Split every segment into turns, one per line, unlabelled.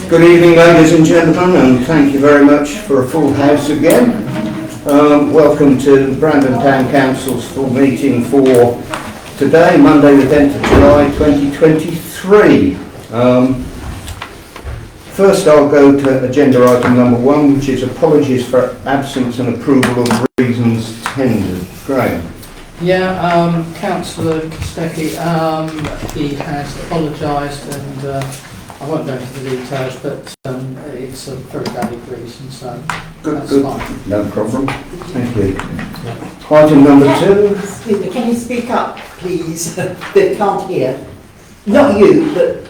Good evening, ladies and gentlemen, and thank you very much for a full house again. Welcome to Brandon Town Council's full meeting for today, Monday the 10th of July 2023. First I'll go to agenda item number 1, which is apologies for absence and approval of reasons tendered. Graham.
Yeah, Councillor Kostecki, he has apologised, and I won't go into the details, but it's a very valid reason, so that's fine.
No problem. Thank you. Item number 2.
Excuse me, can you speak up, please? They can't hear. Not you, but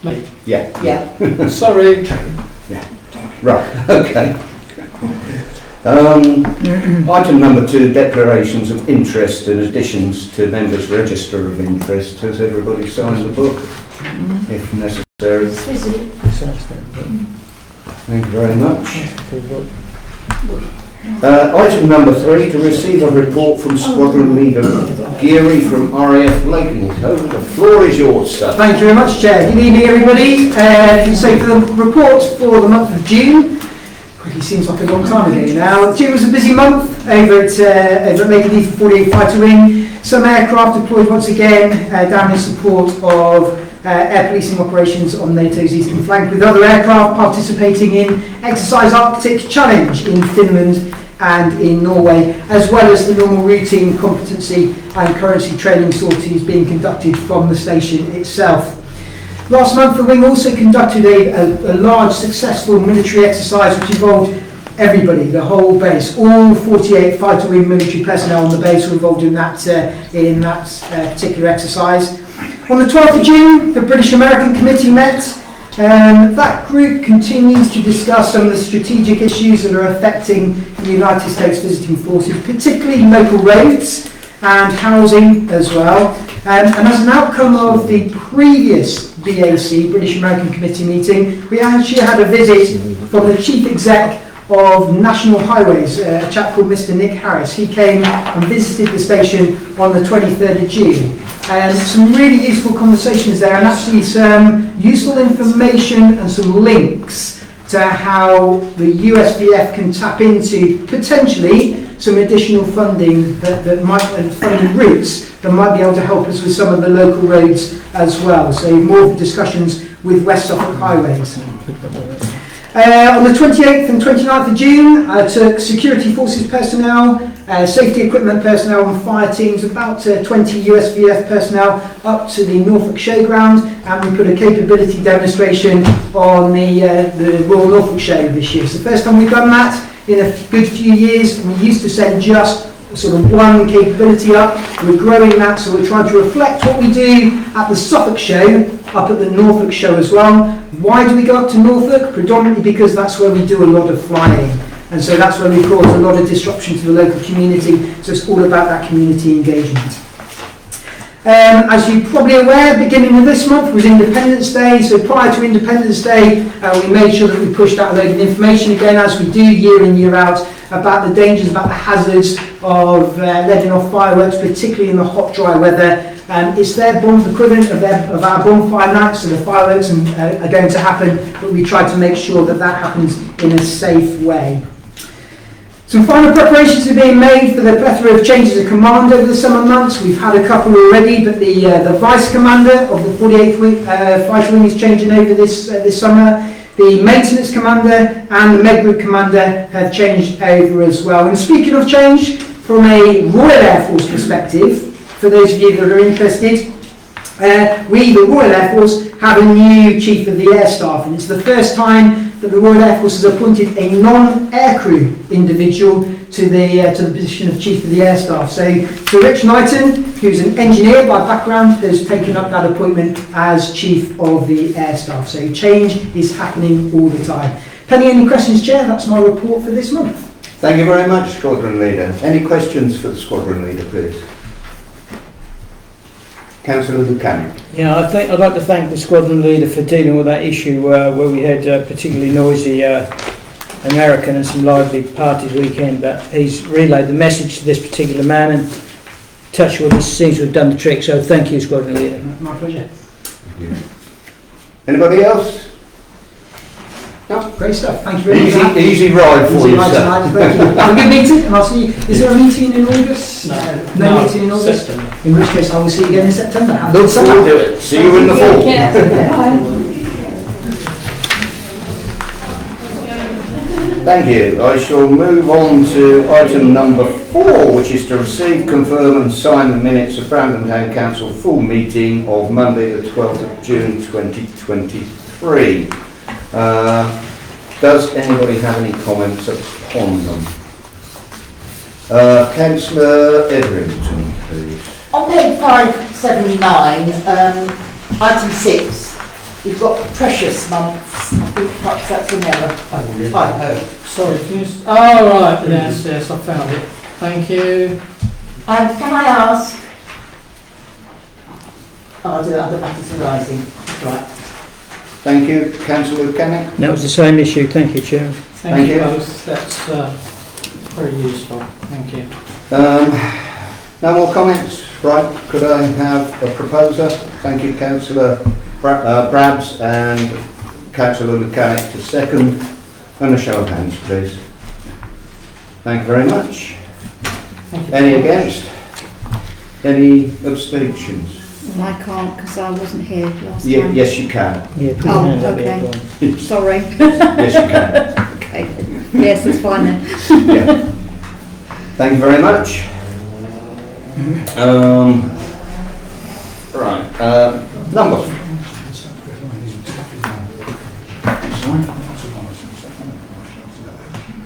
Me?
yeah.
Sorry.
Yeah. Right. Okay. Item number 2, declarations of interest and additions to members' register of interest. Has everybody signed the book, if necessary? Thank you very much. Item number 3, to receive a report from Squadron Leader Geary from RAF Lakenheath. The floor is yours, sir.
Thank you very much, Chair. Good evening, everybody. So for the report for the month of June, it seems like a long time ago now. June was a busy month over at Lakenheath 48 Fighter Wing. Some aircraft deployed once again down in support of air policing operations on NATO's eastern flank, with other aircraft participating in Exercise Arctic Challenge in Finland and in Norway, as well as the normal routine competency and currency training sorties being conducted from the station itself. Last month, the Wing also conducted a large, successful military exercise which involved everybody, the whole base. All 48 Fighter Wing military personnel on the base were involved in that particular exercise. On the 12th of June, the British-American Committee met. That group continues to discuss some of the strategic issues that are affecting the United States visiting forces, particularly local roads and housing as well. And as an outcome of the previous BAC, British American Committee meeting, we actually had a visit from the Chief Exec of National Highways, a chap called Mr. Nick Harris. He came and visited the station on the 23rd of June. And some really useful conversations there, and actually some useful information and some links to how the USVF can tap into potentially some additional funding that might, and funding routes that might be able to help us with some of the local roads as well. So more of the discussions with West Suffolk Highways. On the 28th and 29th of June, I took security forces personnel, safety equipment personnel and fire teams, about 20 USVF personnel up to the Norfolk Showground, and we put a capability demonstration on the Royal Norfolk Show this year. It's the first time we've done that in a good few years. We used to send just sort of one capability up. We're growing that, so we're trying to reflect what we do at the Suffolk Show up at the Norfolk Show as well. Why do we go up to Norfolk? Predominantly because that's where we do a lot of flying, and so that's where we cause a lot of disruption to the local community, so it's all about that community engagement. As you're probably aware, beginning of this month was Independence Day, so prior to Independence Day we made sure that we pushed out a load of information again, as we do year in year out, about the dangers, about the hazards of letting off fireworks, particularly in the hot, dry weather. It's their bomb equivalent of our bonfire nights, so the fireworks are going to happen, but we try to make sure that that happens in a safe way. Some final preparations are being made for the plethora of changes of command over the summer months. We've had a couple already, but the Vice Commander of the 48th Fighter Wing is changing over this summer. The Maintenance Commander and the Med Group Commander have changed over as well. And speaking of change, from a Royal Air Force perspective, for those of you that are interested, we, the Royal Air Force, have a new Chief of the Air Staff, and it's the first time that the Royal Air Force has appointed a non-aircrew individual to the position of Chief of the Air Staff. So Rich Knighton, who's an engineer by background, has taken up that appointment as Chief of the Air Staff. So change is happening all the time. Any questions, Chair? That's my report for this month.
Thank you very much, Squadron Leader. Any questions for the Squadron Leader, please? Councillor Buchanan.
Yeah, I'd like to thank the Squadron Leader for dealing with that issue where we had particularly noisy American and some lively parties weekend, but he's relayed the message to this particular man, and Touchwood seems to have done the trick, so thank you, Squadron Leader.
My pleasure.
Anybody else?
Great stuff. Thank you very much. for that.
Easy ride for
Easy
you,
ride
sir.
tonight. Thank you. Have a good meeting, and I'll see you. Is there a meeting in August? No meeting in August?
September.
In which case, I will see you again in September. Have a
Look
good summer.
forward to it. See you in the fall. Thank you. I shall move on to item number 4, which is to receive, confirm and sign the minutes of Brandon Town Council full meeting of Monday the 12th of June 2023. Does anybody have any comments upon them? Councillor Edrington, please.
On page 579, item 6, you've got precious months. I think perhaps that's an error. Typo.
Sorry, can you... Oh, right, yes, I found it. Thank you.
And can I ask? Oh, I'll do that under matters arising. Right.
Thank you. Councillor Canning.
That was the same issue. Thank you, Chair.
Thank you both. That's very useful. Thank you.
No more comments? Right, could I have a proposer? Thank you, Councillor Brabs and Councillor Mechanic to second. And a show of hands, please. Thank you very much.
Thank you.
Any against? Any abstentions?
I can't because I wasn't here last
Yeah,
time.
yes, you can.
Yeah, put your
Oh,
hand up
okay.
there, go on.
Sorry.
Yes, you can.
Okay. Yes, it's fine then.
Yeah. Thank you very much. Right. Number.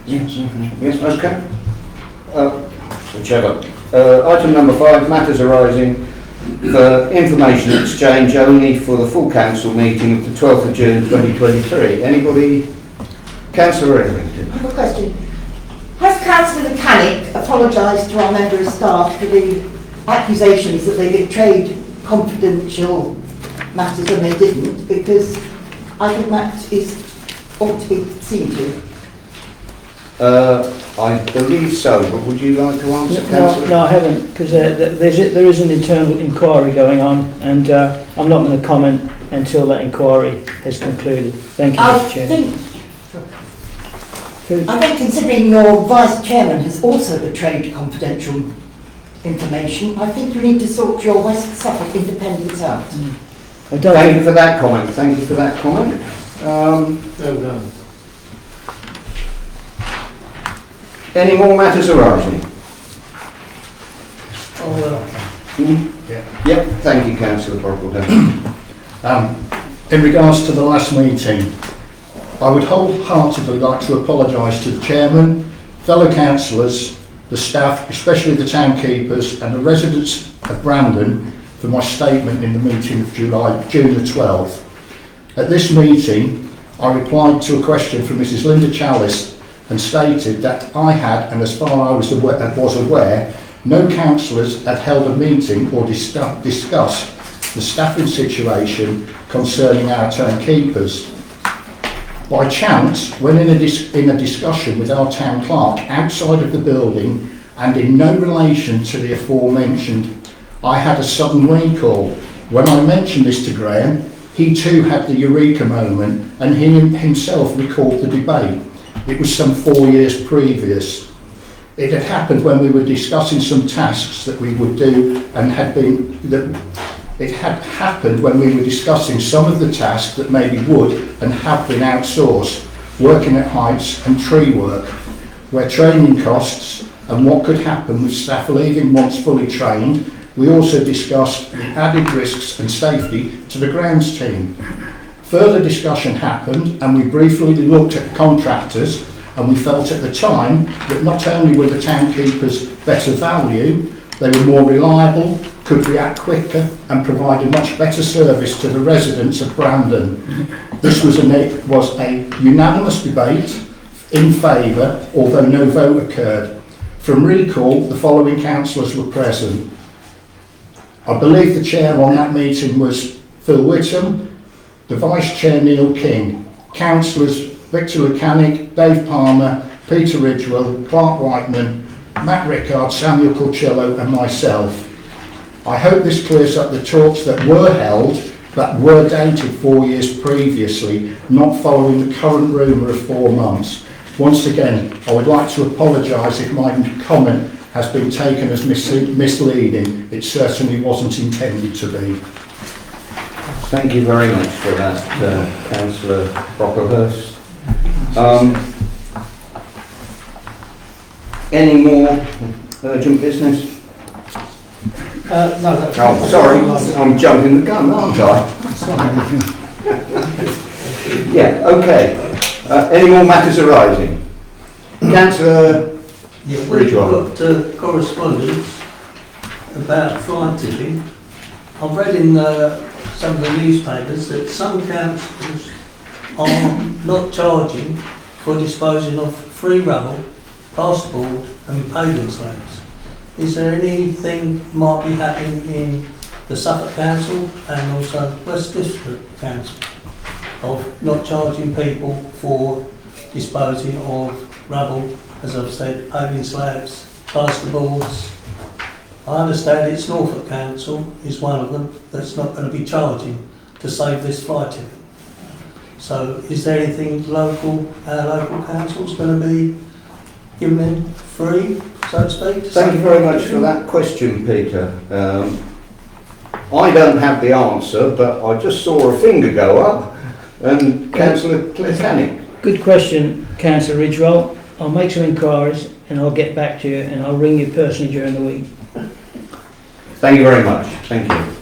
Yes, okay. Whichever. Item number 5, matters arising for information exchange only for the full council meeting of the 12th of June 2023. Anybody? Councillor Edrington.
I have a question. Has Councillor Mechanic apologised to our member of staff for the accusations that they betrayed confidential matters when they didn't? Because I think that ought to be seen to.
I believe so, but would you like to answer,
No,
Councillor?
no, I haven't, because there is an internal inquiry going on, and I'm not going to comment until that inquiry has concluded. Thank you,
I
Mr. Chair.
think considering your vice chairman has also betrayed confidential information, I think you need to sort your West Suffolk independence out.
I don't
Thank you
think,
for that comment. Thank you for that comment. Any more matters arising? Yep, thank you, Councillor Brockledale.
In regards to the last meeting, I would wholeheartedly like to apologise to the chairman, fellow councillors, the staff, especially the town keepers and the residents of Brandon for my statement in the meeting of June the 12th. At this meeting, I replied to a question from Mrs. Linda Chalice and stated that I had, and as far as I was aware, no councillors had held a meeting or discussed the staffing situation concerning our town keepers. By chance, when in a discussion with our town clerk outside of the building and in no relation to the aforementioned, I had a sudden recall. When I mentioned this to Graham, he too had the eureka moment and he himself recalled the debate. It was some 4 years previous. It had happened when we were discussing some tasks that we would do it had happened when we were discussing some of the tasks that maybe would and have been outsourced, working at heights and tree work, where training costs and what could happen with staff leaving once fully trained. We also discussed the added risks and safety to the grounds team. Further discussion happened and we briefly looked at contractors, and we felt at the time that not only were the town keepers better value, they were more reliable, could react quicker and provide a much better service to the residents of Brandon. This was a unanimous debate in favour, although no vote occurred. From recall, the following councillors were present. I believe the chair on that meeting was Phil Whittam, the vice chair Neil King, councillors Victor Lucanic, Dave Palmer, Peter Ridgewell, Clark Whiteman, Matt Rickard, Samuel Colcillo and myself. I hope this clears up the talks that were held that were dated 4 years previously, not following the current rumour of 4 months. Once again, I would like to apologise if my comment has been taken as misleading. It certainly wasn't intended to be.
Thank you very much for that, Councillor Brocklehurst. Any more urgent business?
No, that's...
Oh, sorry, I'm jumping the gun, aren't I? Yeah, okay. Any more matters arising? Councillor
Yeah, we've
Ridgewell.
got correspondence about fly tipping. I've read in some of the newspapers that some councils are not charging for disposing of free rubble, plasterboard and paving slabs. Is there anything might be happening in the Suffolk Council and also West District Council of not charging people for disposing of rubble, as I've said, paving slabs, plasterboards? I understand it's Norfolk Council is one of them that's not going to be charging to save this fly tipping. So is there anything local council's going to be giving them free, so to speak?
Thank you very much for that question, Peter. I don't have the answer, but I just saw a finger go up, and Councillor Cletanik.
Good question, Councillor Ridgewell. I'll make some inquiries and I'll get back to you and I'll ring you personally during the week.
Thank you very much. Thank you.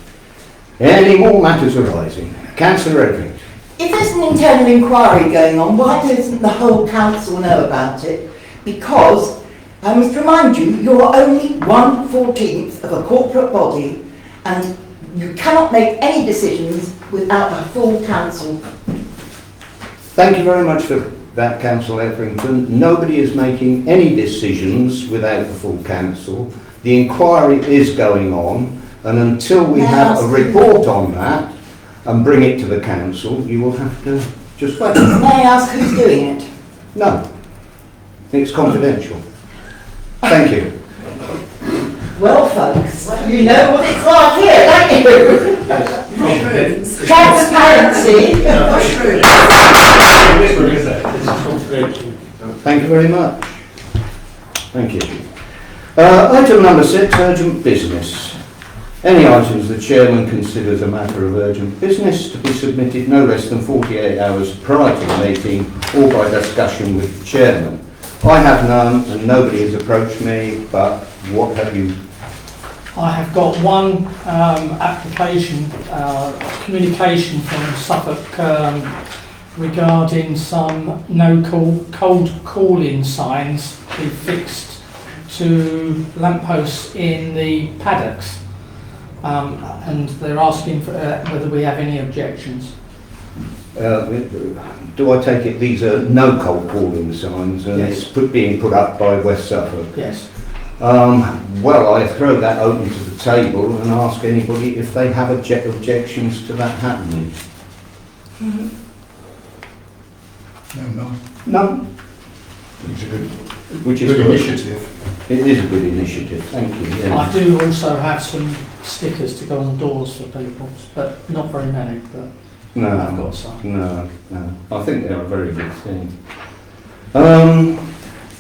Any more matters arising? Councillor Edring.
If there's an internal inquiry going on, why doesn't the whole council know about it? Because, I must remind you, you're only 1/14 of a corporate body and you cannot make any decisions without a full council.
Thank you very much for that, Councillor Etherington. Nobody is making any decisions without the full council. The inquiry is going on, and until we have a report on that and bring it to the council, you will have to just wait.
May I ask who's doing it?
No, it's confidential. Thank you.
Well, folks, you know what it's like here, don't you? Transparency.
Thank you very much. Thank you. Item number 6, urgent business. Any items the chairman considers a matter of urgent business to be submitted no less than 48 hours prior to the meeting or by discussion with the chairman. I have none and nobody has approached me, but what have you?
I have got one application, communication from Suffolk regarding some cold calling signs to be fixed to lampposts in the paddocks, and they're asking for, whether we have any objections.
Do I take it these are no cold calling signs and
Yes.
it's being put up by West Suffolk?
Yes.
Well, I throw that open to the table and ask anybody if they have objections to that happening.
No.
No.
It's a good,
Which is
good
good.
initiative.
It is a good initiative, thank you. Yeah.
I do also have some stickers to go on doors for people, but not very many, but I've
No,
got some.
no. I think they're a very good thing.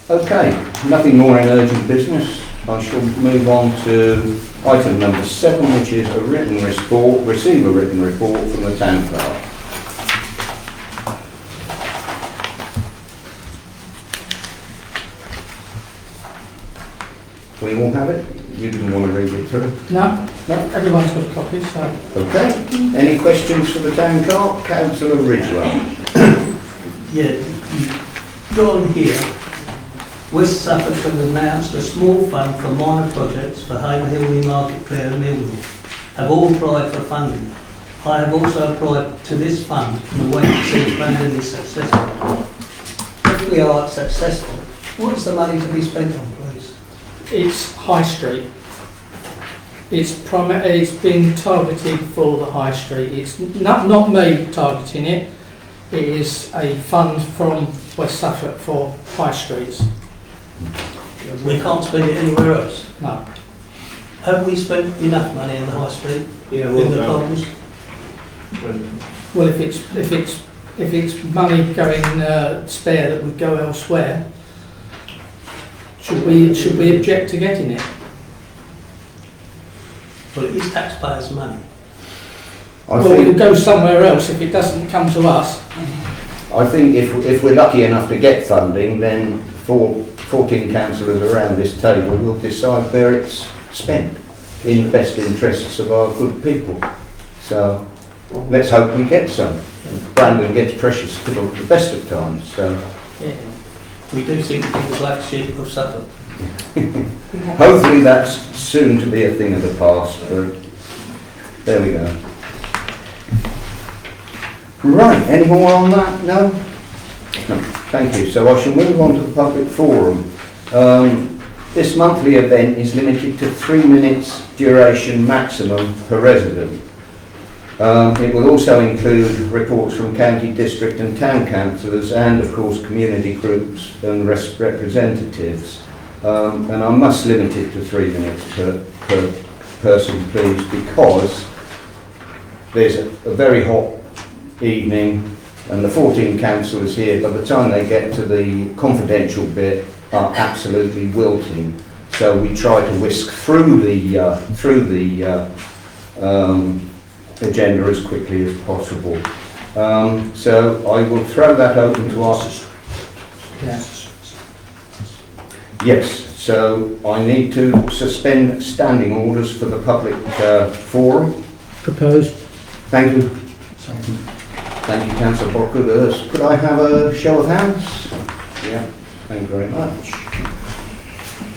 Okay, nothing more in urgent business. I shall move on to item number 7, which is a written report, receive a written report from the town clerk. We all have it? You didn't want to read it through?
No, everyone's got a copy, so.
Okay. Any questions for the town clerk? Councillor Ridgewell.
Yeah, go on here. West Suffolk have announced a small fund for minor projects for Haverhill, Newmarket, Clare and Millwall. Have all applied for funding. I have also applied to this fund and wait to see if funding is successful. If we are successful, what is the money to be spent on, please?
It's High Street. It's been targeted for the High Street. It's not me targeting it. It is a fund from West Suffolk for High Streets.
We can't spend it anywhere else.
No.
Have we spent enough money on the High Street?
Yeah,
In
well
the
done.
problems?
Well, if it's money going spare that would go elsewhere, should we object to getting it?
Well, it is taxpayers' money.
I
Well, it
think,
will go somewhere else if it doesn't come to us.
I think if we're lucky enough to get funding, then 14 councillors around this table will decide where it's spent in the best interests of our good people. So let's hope we get some. Brandon gets precious fiddle at the best of times, so
Yeah.
We do seem to be the black sheep of Suffolk.
hopefully that's soon to be a thing of the past, but there we go. Right, any more on that? No? No, thank you. So I shall move on to the public forum. This monthly event is limited to 3 minutes duration maximum per resident. It will also include reports from county, district and town councillors and of course community groups and representatives. And I must limit it to 3 minutes per person please, because there's a very hot evening and the 14 councillors here, by the time they get to the confidential bit, are absolutely wilting. So we try to whisk through the agenda as quickly as possible. So I will throw that open to us. Yes, so I need to suspend standing orders for the public forum.
Proposed.
Thank you. Thank you, Councillor Brockwood. Could I have a show of hands? Yeah, thank you very much.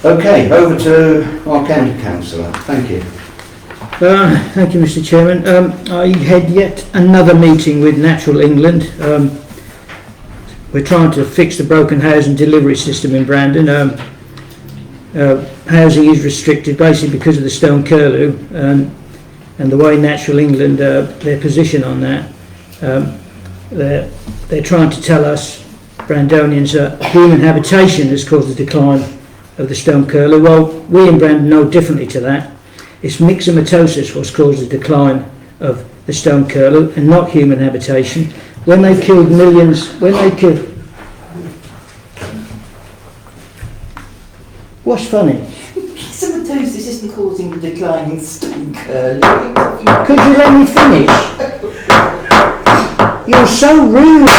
Okay, over to our county councillor. Thank you.
Thank you, Mr. Chairman. I had yet another meeting with Natural England. We're trying to fix the broken housing delivery system in Brandon. Housing is restricted basically because of the stone curlew, and the way Natural England, their position on that, they're trying to tell us, Brandonians, that human habitation has caused the decline of the stone curlew. Well, we in Brandon know differently to that. It's myxomatosis what's caused the decline of the stone curlew and not human habitation. When they've killed millions, what's funny?
Myxomatosis isn't causing the declining stone curlew.
Could you let me finish? You're so rude.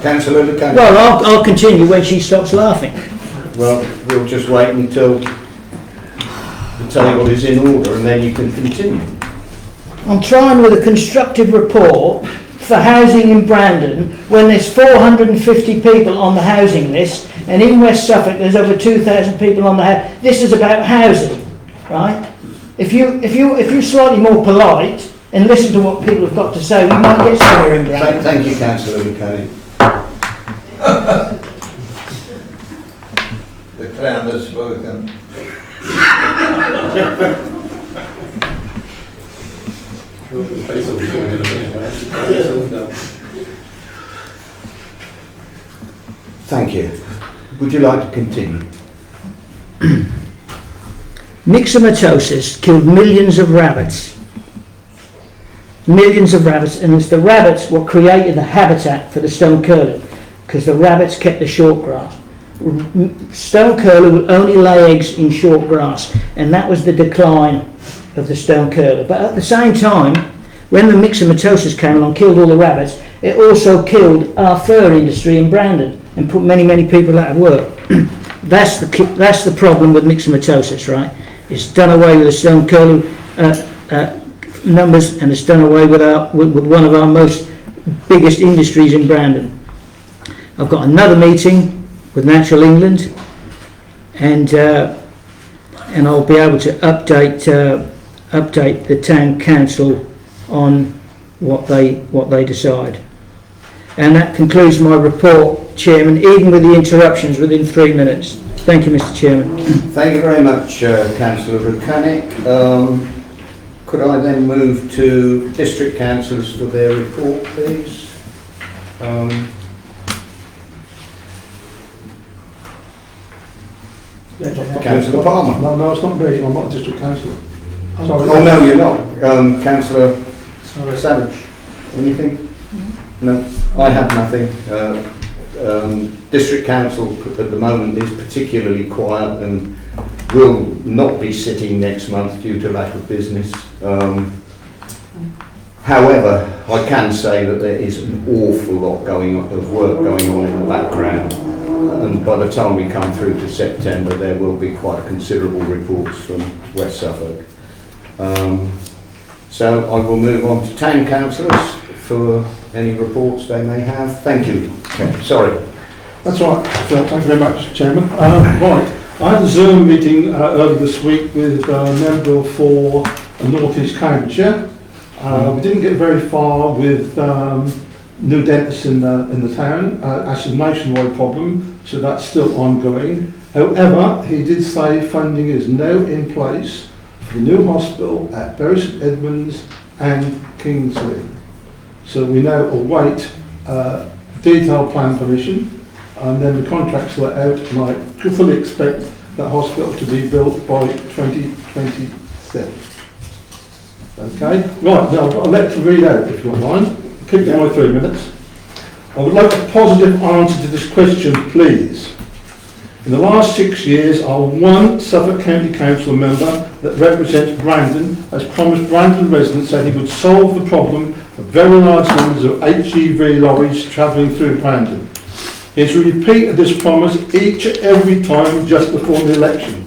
Councillor Lucan.
Well, I'll continue when she stops laughing.
Well, we'll just wait until the table is in order and then you can continue.
I'm trying with a constructive report for housing in Brandon when there's 450 people on the housing list, and in West Suffolk there's over 2,000 people on the house. This is about housing, right? If you're slightly more polite and listen to what people have got to say, we might get somewhere in Brandon.
Thank you, Councillor Lucan.
The clown has spoken.
Thank you. Would you like to continue?
Myxomatosis killed millions of rabbits. Millions of rabbits, and it's the rabbits what created the habitat for the stone curlew, because the rabbits kept the short grass. Stone curlew would only lay eggs in short grass, and that was the decline of the stone curlew. But at the same time, when the myxomatosis came along, killed all the rabbits, it also killed our fur industry in Brandon and put many, many people out of work. That's the problem with myxomatosis, right? It's done away with the stone curlew numbers, and it's done away with one of our most biggest industries in Brandon. I've got another meeting with Natural England, and I'll be able to update the town council on what they decide. And that concludes my report, Chairman, even with the interruptions within 3 minutes. Thank you, Mr. Chairman.
Thank you very much, Councillor Rucanic. Could I then move to district councillors for their report, please? Councillor Palmer.
No, it's not me. I'm not a district councillor.
Oh no, you're not. Councillor Savage, anything? No, I have nothing. District Council at the moment is particularly quiet and will not be sitting next month due to lack of business. However, I can say that there is an awful lot of work going on in the background, and by the time we come through to September there will be quite considerable reports from West Suffolk. So I will move on to town councillors for any reports they may have. Thank you. Sorry.
That's right, Phil, thank you very much, Chairman. Right, I had a Zoom meeting earlier this week with a member for North East Cambridgeshire. We didn't get very far with new dentists in the town. Actually, a nationwide problem, so that's still ongoing. However, he did say funding is now in place for the new hospital at Bury St Edmunds and Kingsley. So we now await detailed plan permission, and then the contracts let out, and I fully expect that hospital to be built by 2027. Okay, right, now I've got a letter to read out if you don't mind. Keep it my 3 minutes. I would like a positive answer to this question, please. In the last 6 years, our one Suffolk County Council member that represents Brandon has promised Brandon residents that he would solve the problem of very large numbers of HGV lorries travelling through Brandon. He has repeated this promise each and every time just before the election.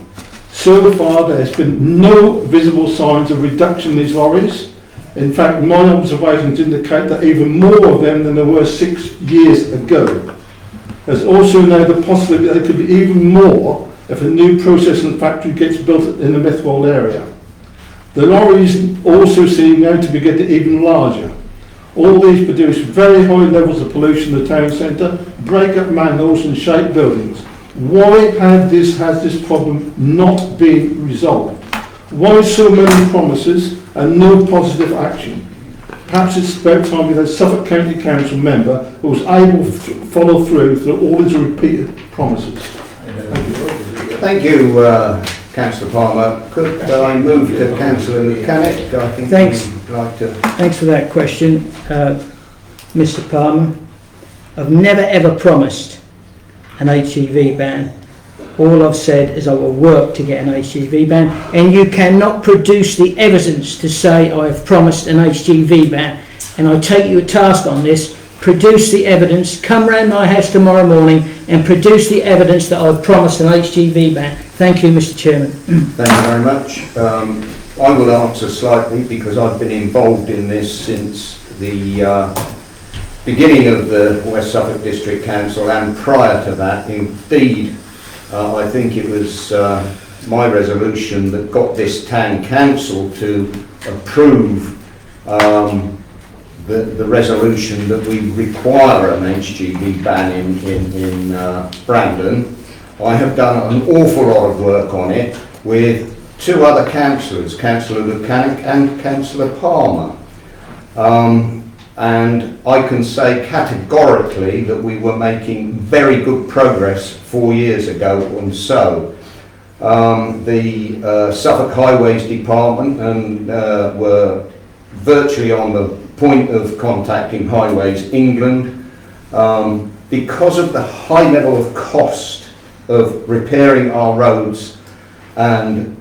So far, there has been no visible signs of reduction in these lorries. In fact, my observations indicate that even more of them than there were 6 years ago. There's also now the possibility that there could be even more if a new processing factory gets built in the Mythwold area. The lorries also seem now to be getting even larger. All these produce very high levels of pollution in the town centre, break up manholes and shake buildings. Why has this problem not been resolved? Why so many promises and no positive action? Perhaps it's about time we had a Suffolk County Council member who was able to follow through all his repeated promises.
Thank you, Councillor Palmer. Could I move to Councillor Mechanic? I think
Thanks.
you'd like to.
Thanks for that question, Mr. Palmer. I've never ever promised an HGV ban. All I've said is I will work to get an HGV ban, and you cannot produce the evidence to say I have promised an HGV ban, and I take you to task on this. Produce the evidence, come round my house tomorrow morning and produce the evidence that I've promised an HGV ban. Thank you, Mr. Chairman.
Thank you very much. I will answer slightly because I've been involved in this since the beginning of the West Suffolk District Council, and prior to that. Indeed, I think it was my resolution that got this town council to approve the resolution that we require an HGV ban in Brandon. I have done an awful lot of work on it with two other councillors, Councillor Mechanic and Councillor Palmer. And I can say categorically that we were making very good progress 4 years ago and so. The Suffolk Highways Department were virtually on the point of contacting Highways England because of the high level of cost of repairing our roads, and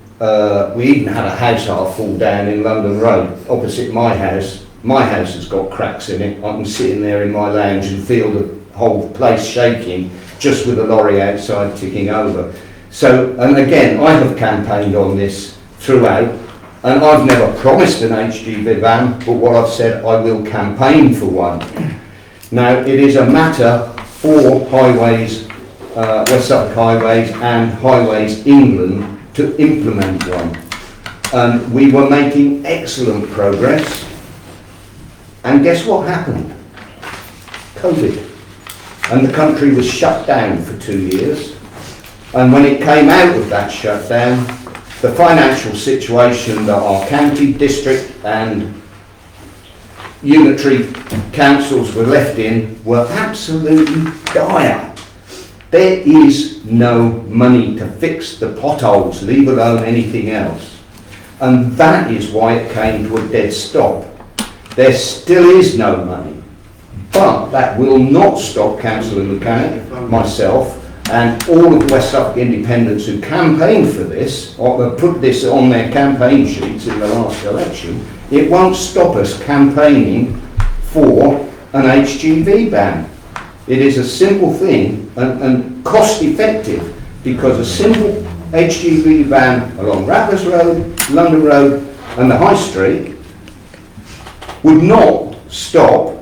we even had a house half fall down in London Road opposite my house. My house has got cracks in it. I can sit in there in my lounge and feel the whole place shaking just with the lorry outside ticking over. So, and again, I have campaigned on this throughout, and I've never promised an HGV ban, but what I've said, I will campaign for one. Now, it is a matter for Highways, West Suffolk Highways and Highways England to implement one. And we were making excellent progress. And guess what happened? COVID. And the country was shut down for 2 years. And when it came out of that shutdown, the financial situation that our county, district and unitary councils were left in were absolutely dire. There is no money to fix the potholes, leave alone anything else. And that is why it came to a dead stop. there still is no money. But that will not stop Councillor Mechanic, myself, and all of the West Suffolk Independents who campaigned for this, or put this on their campaign sheets in the last election. It won't stop us campaigning for an HGV ban. It is a simple thing and cost effective, because a simple HGV ban along Rattlers Road, London Road and the High Street would not stop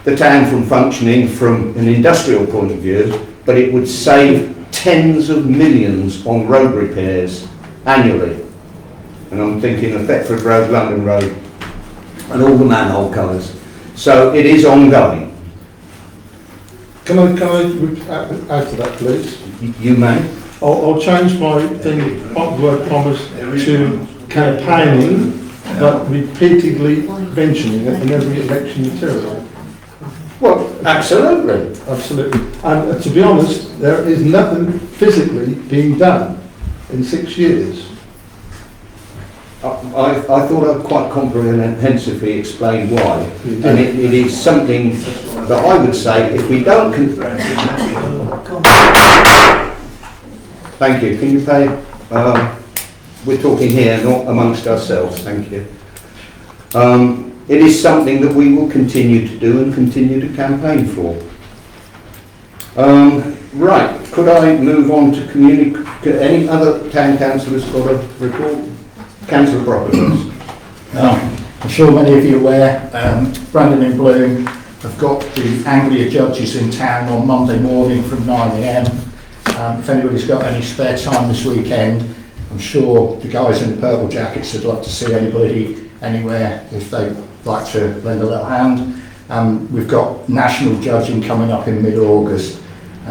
the town from functioning from an industrial point of view, but it would save tens of millions on road repairs annually. And I'm thinking of Thetford Road, London Road and all the manhole covers. So it is ongoing.
Can I add to that, please?
You may.
I'll change my thing, word promise, to campaigning, but repeatedly mentioning it in every election material.
Well, absolutely.
Absolutely. And to be honest, there is nothing physically being done in 6 years.
I thought I'd quite comprehensively explain why. And it is something that I would say, if we don't... Thank you. Can you pay? We're talking here, not amongst ourselves. Thank you. It is something that we will continue to do and continue to campaign for. Right, could I move on to any other town councillors got a report? Councillor Brocklehurst.
I'm sure many of you are aware, Brandon in Bloom have got the Anglia judges in town on Monday morning from 9 AM. If anybody's got any spare time this weekend, I'm sure the guys in the purple jackets would like to see anybody anywhere if they'd like to lend a little hand. We've got national judging coming up in mid-August,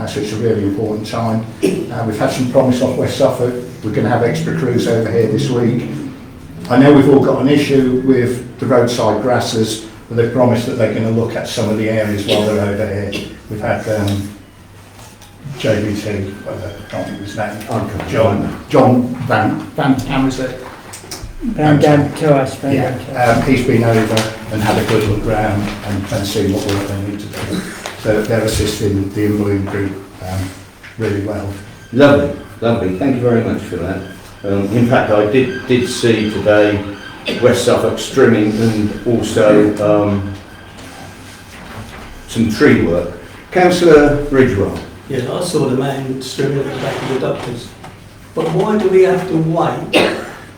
so it's a really important time. We've had some promise off West Suffolk. We're going to have extra crews over here this week. I know we've all got an issue with the roadside grassers, but they've promised that they're going to look at some of the areas while they're over here. We've had JBT, I can't think of his name, John Van Ham, is it?
Van Dam Toas.
Yeah, he's been over and had a good look round and seen what work they need to do. So they're assisting the Bloom group really well.
Lovely, lovely. Thank you very much for that. In fact, I did see today West Suffolk trimming and also some tree work. Councillor Ridgewell.
Yeah, I saw the man stripping at the back of the doctors. But why do we have to wait?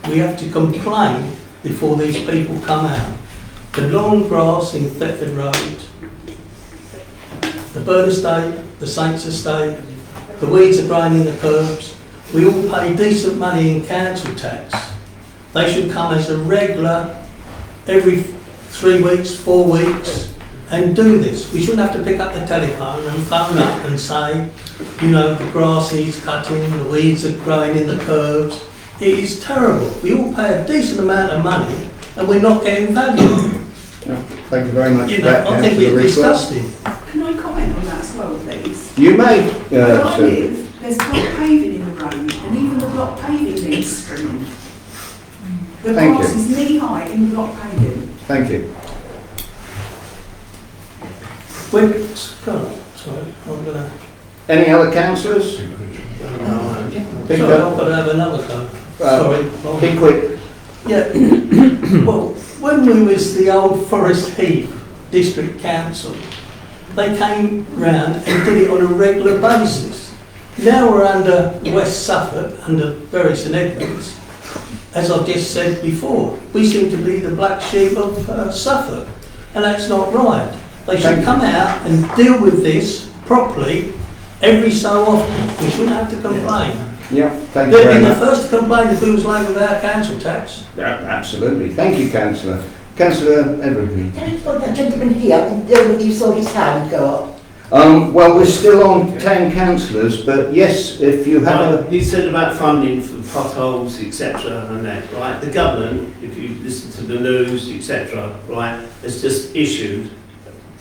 We have to complain before these people come out. The long grass in Thetford Road, the Bird Estate, the Saints Estate, the weeds are growing in the curbs. We all pay decent money in council tax. They should come as a regular, every 3 weeks, 4 weeks, and do this. We shouldn't have to pick up the telephone and phone up and say, you know, the grass needs cutting, the weeds are growing in the curbs. It is terrible. We all pay a decent amount of money and we're not getting value.
Thank you very much
You
for
know,
that,
I think
Councillor
it's
Ridgewell.
disgusting.
Can I comment on that as well, please?
You may,
Where I
Sue.
live, there's block paving in the road, and even the block paving needs trimming. The
Thank
grass
you.
is knee-high in block paving.
Thank you.
Sorry, I'm gonna.
Any other councillors?
Sorry,
Pick
I've
up.
got to have another go. Sorry.
Be quick.
Yeah. Well, when we was the old Forest Heath District Council, they came round and did it on a regular basis. Now we're under West Suffolk, under Bury St Edmunds. As I've just said before, we seem to be the black sheep of Suffolk, and that's not right. They should come out and deal with this properly every so often. We shouldn't have to complain.
Yeah, thank you
They'd
very
be the
much.
first to complain if we was like without council tax.
Yeah, absolutely. Thank you, Councillor. Councillor Evergreen.
That gentleman here, you saw his hand go up.
Well, we're still on 10 councillors, but yes, if you have a...
You said about funding for potholes, etc. and that, right? The government, if you listen to the news, etc., right, has just issued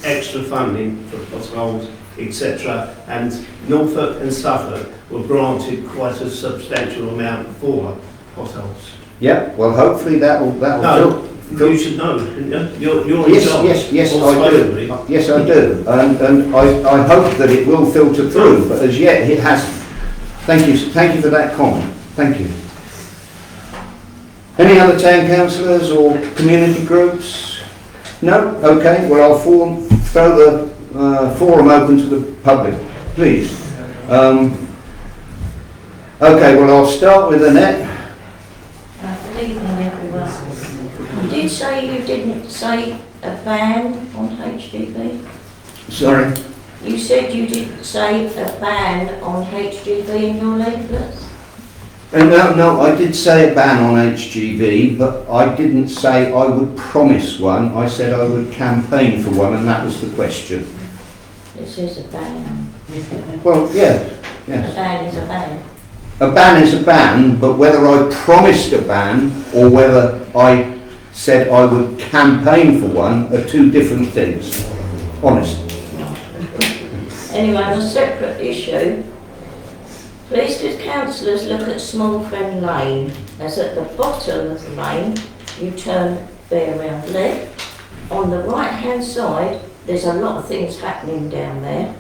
extra funding for potholes, etc. and Norfolk and Suffolk were granted quite a substantial amount for potholes.
Yeah, well, hopefully that'll
No, You should know, shouldn't you? You're in charge.
Yes,
Or
I do.
supposedly.
Yes, I do. And I hope that it will filter through, but as yet it hasn't. Thank you for that comment. Thank you. Any other town councillors or community groups? No? Okay, well I'll throw the forum open to the public, please. Okay, well I'll start with Annette.
Good evening, everyone. You did say you didn't say a ban on HGV?
Sorry?
You said you didn't say a ban on HGV in your leaflets?
No, I did say a ban on HGV, but I didn't say I would promise one. I said I would campaign for one, and that was the question.
This is a ban.
Well, yeah,
A
yes.
ban is a ban.
A ban is a ban, but whether I promised a ban or whether I said I would campaign for one are two different things. Honest.
Anyway, on a separate issue, please do councillors look at Small Fen Lane, as at the bottom of the lane you turn there round left. On the right hand side there's a lot of things happening down there.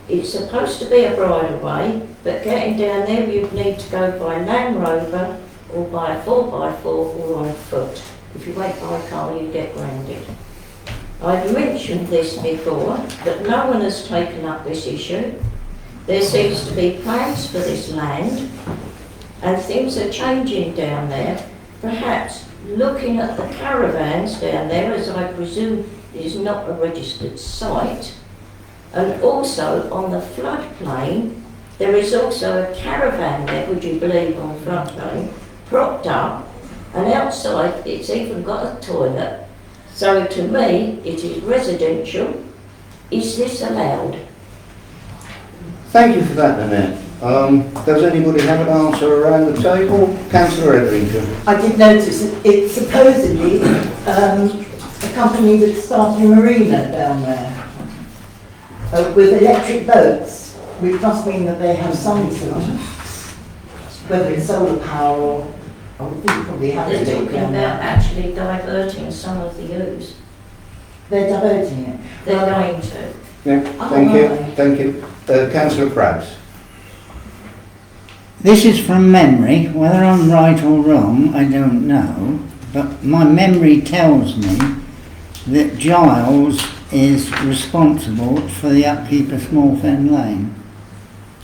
It's supposed to be a bridle way, but getting down there you'd need to go by Land Rover or by a 4x4 or on foot. If you went by a car you get grounded. I've mentioned this before, but no one has taken up this issue. There seems to be plans for this land and things are changing down there. Perhaps looking at the caravans down there, as I presume is not a registered site, and also on the floodplain, there is also a caravan there, would you believe, on floodplain, propped up, and outside it's even got a toilet. So to me, it is residential. Is this allowed?
Thank you for that, Annette. Does anybody have an answer around the table? Councillor Etherington.
I did notice that it's supposedly a company that's starting a marina down there with electric boats, which must mean that they have some sort of, whether it's solar power or I would think probably have
They're
to
talking
take down
about
there.
actually diverting some of the use.
They're diverting it.
They're going to.
Yeah,
Oh,
thank you,
right.
thank you. Councillor Krabs.
This is from memory. Whether I'm right or wrong, I don't know. But my memory tells me that Giles is responsible for the upkeep of Small Fen Lane.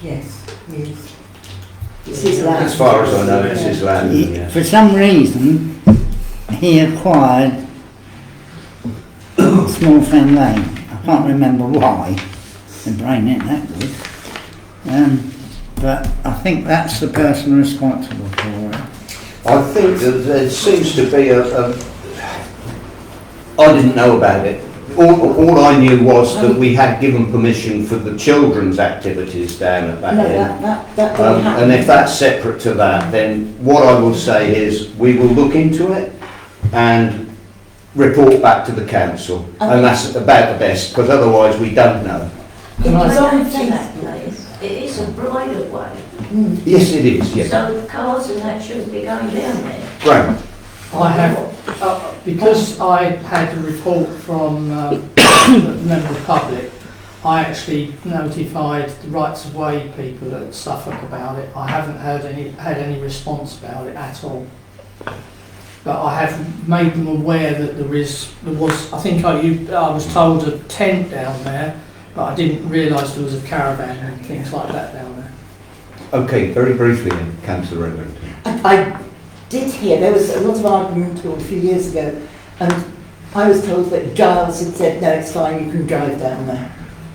Yes, yes. It's his land.
As far as I know, it's his land.
He-
Yeah.
For some reason, he acquired Small Fen Lane. I can't remember why. The brain ain't that good. But I think that's the person responsible for it.
I think that there seems to be I didn't know about it. All I knew was that we had given permission for the children's activities down at that
No,
end.
that didn't happen.
And if that's separate to that, then what I will say is we will look into it and report back to the council. And that's about the best, because otherwise we don't know.
It
Can I-
was on that place. It is a bridle way.
Yes, it is, yes.
So cars and that shouldn't be going down there.
Graham.
I have, because I had a report from a member of the public, I actually notified the rights of way people at Suffolk about it. I haven't had any response about it at all. But I have made them aware that there was, I think I was told a tent down there, but I didn't realise there was a caravan and things like that down there.
Okay, very briefly then, Councillor Redmond.
I did hear, there was a lot of argument a few years ago, and I was told that Giles had said, no, it's fine, you can drive down there.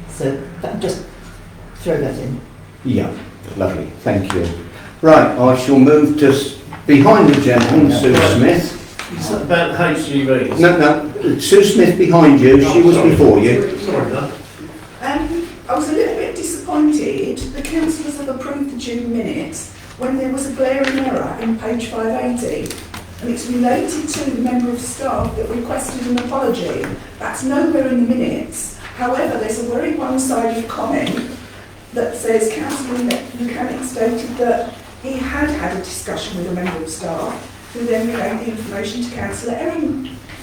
So just throw that in.
Yeah, lovely, thank you. Right, I shall move to behind the gentleman, Sue Smith.
It's about the HGVs.
No, Sue Smith behind you, she was before you.
Sorry, no.
I was a little bit disappointed. The councillors have approved the June minutes when there was a glaring error in page 580, and it's related to the member of staff that requested an apology. That's nowhere in the minutes. However, there's a very one-sided comment that says Councillor Mechanic stated that he had had a discussion with a member of staff who then relayed the information to Councillor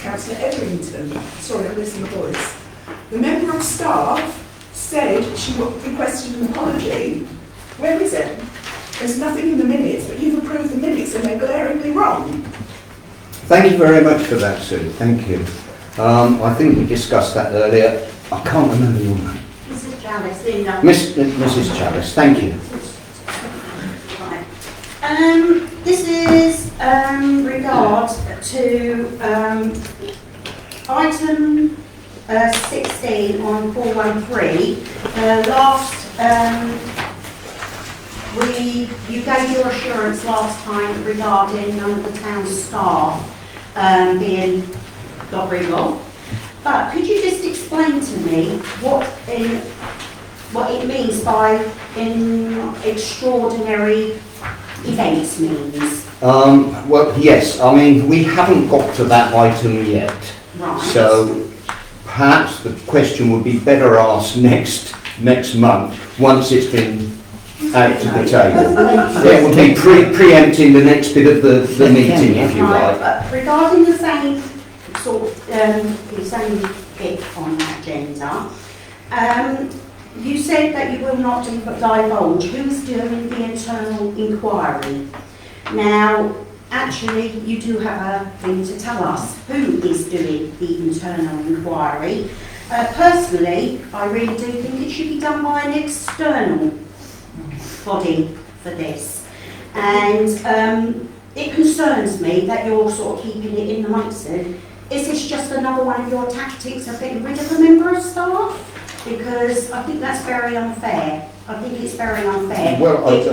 Etherington. Sorry, I'm losing my voice. The member of staff said she requested an apology. Where is it? There's nothing in the minutes, but you've approved the minutes and they're glaringly wrong.
Thank you very much for that, Sue. Thank you. I think we discussed that earlier. I can't remember your name.
Mrs. Chalice, Linda.
Mrs. Chalice, thank you.
Right. This is regard to item 16 on 413. Last, you gave your assurance last time regarding none of the town staff being got rid of. But could you just explain to me what it means by extraordinary events means?
Well, yes. I mean, we haven't got to that item yet.
Right.
So perhaps the question would be better asked next month once it's been out to the table. It would be preempting the next bit of the meeting, if you
Right,
like.
but regarding the same sort the same bit on that agenda, you said that you will not divulge who's doing the internal inquiry. Now, actually, you do have a thing to tell us who is doing the internal inquiry. Personally, I really do think it should be done by an external body for this. And it concerns me that you're sort of keeping it in amongst it. Is this just another one of your tactics of getting rid of a member of staff? Because I think that's very unfair. I think it's very unfair.
Well,
it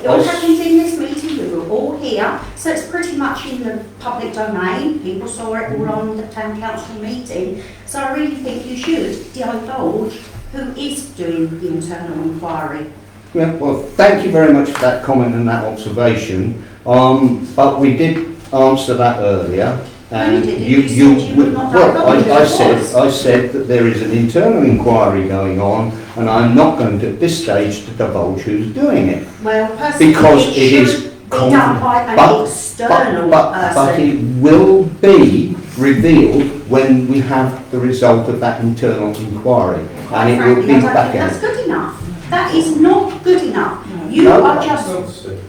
all happened in this meeting, we were all here, so it's pretty much in the public domain. People saw it all on the town council meeting. So I really think you should divulge who is doing the internal inquiry.
Yeah, well, thank you very much for that comment and that observation. But we did answer that earlier. And I said that there is an internal inquiry going on, and I'm not going to, at this stage, to divulge who's doing it.
Well, personally,
because
it is done by an external
but
person.
it will be revealed when we have the result of that internal inquiry, and it will be
I don't
back
think
in.
that's good enough. That is not good enough. You are just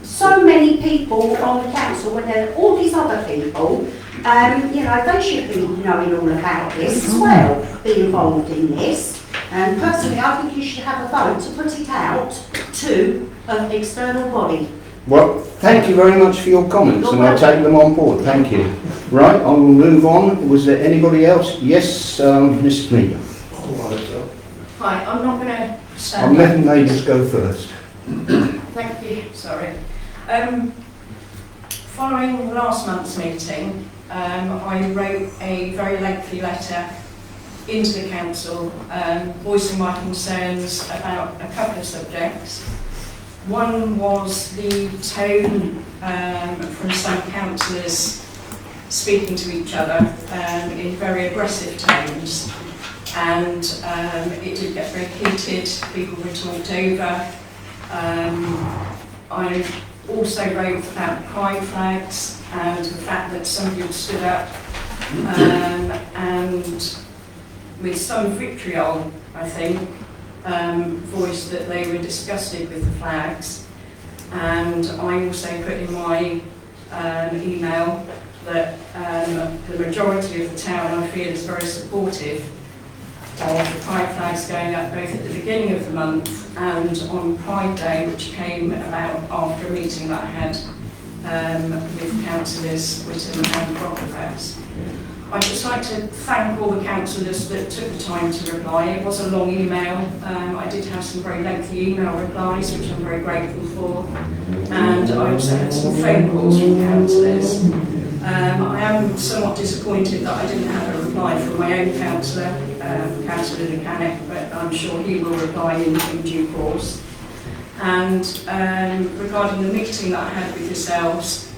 so many people on the council, when there are all these other people, you know, they should be knowing all about this as well, be involved in this. And personally, I think you should have a vote to put it out to an external body.
Well, thank you very much for your comments, and I'll take them on board. Thank you. Right, I will move on. Was there anybody else? Yes, Mrs. Meader.
Hi, I'm not going to stand
I'm letting ladies go first.
Thank you, sorry. Following last month's meeting, I wrote a very lengthy letter into the council voicing my concerns about a couple of subjects. One was the tone from some councillors speaking to each other in very aggressive tones, and it did get very heated, people were talked over. I also wrote about pride flags and the fact that some people stood up and with some vitriol, I think, voiced that they were disgusted with the flags. And I also put in my email that the majority of the town, I feel, is very supportive of the pride flags going up both at the beginning of the month and on Pride Day, which came about after a meeting that I had with councillors Whittam and Rockerhouse. I'd just like to thank all the councillors that took the time to reply. It was a long email. I did have some very lengthy email replies, which I'm very grateful for. And I also had some phone calls from councillors. I am somewhat disappointed that I didn't have a reply from my own councillor, Councillor Lucanek, but I'm sure he will reply in due course. And regarding the meeting that I had with yourselves,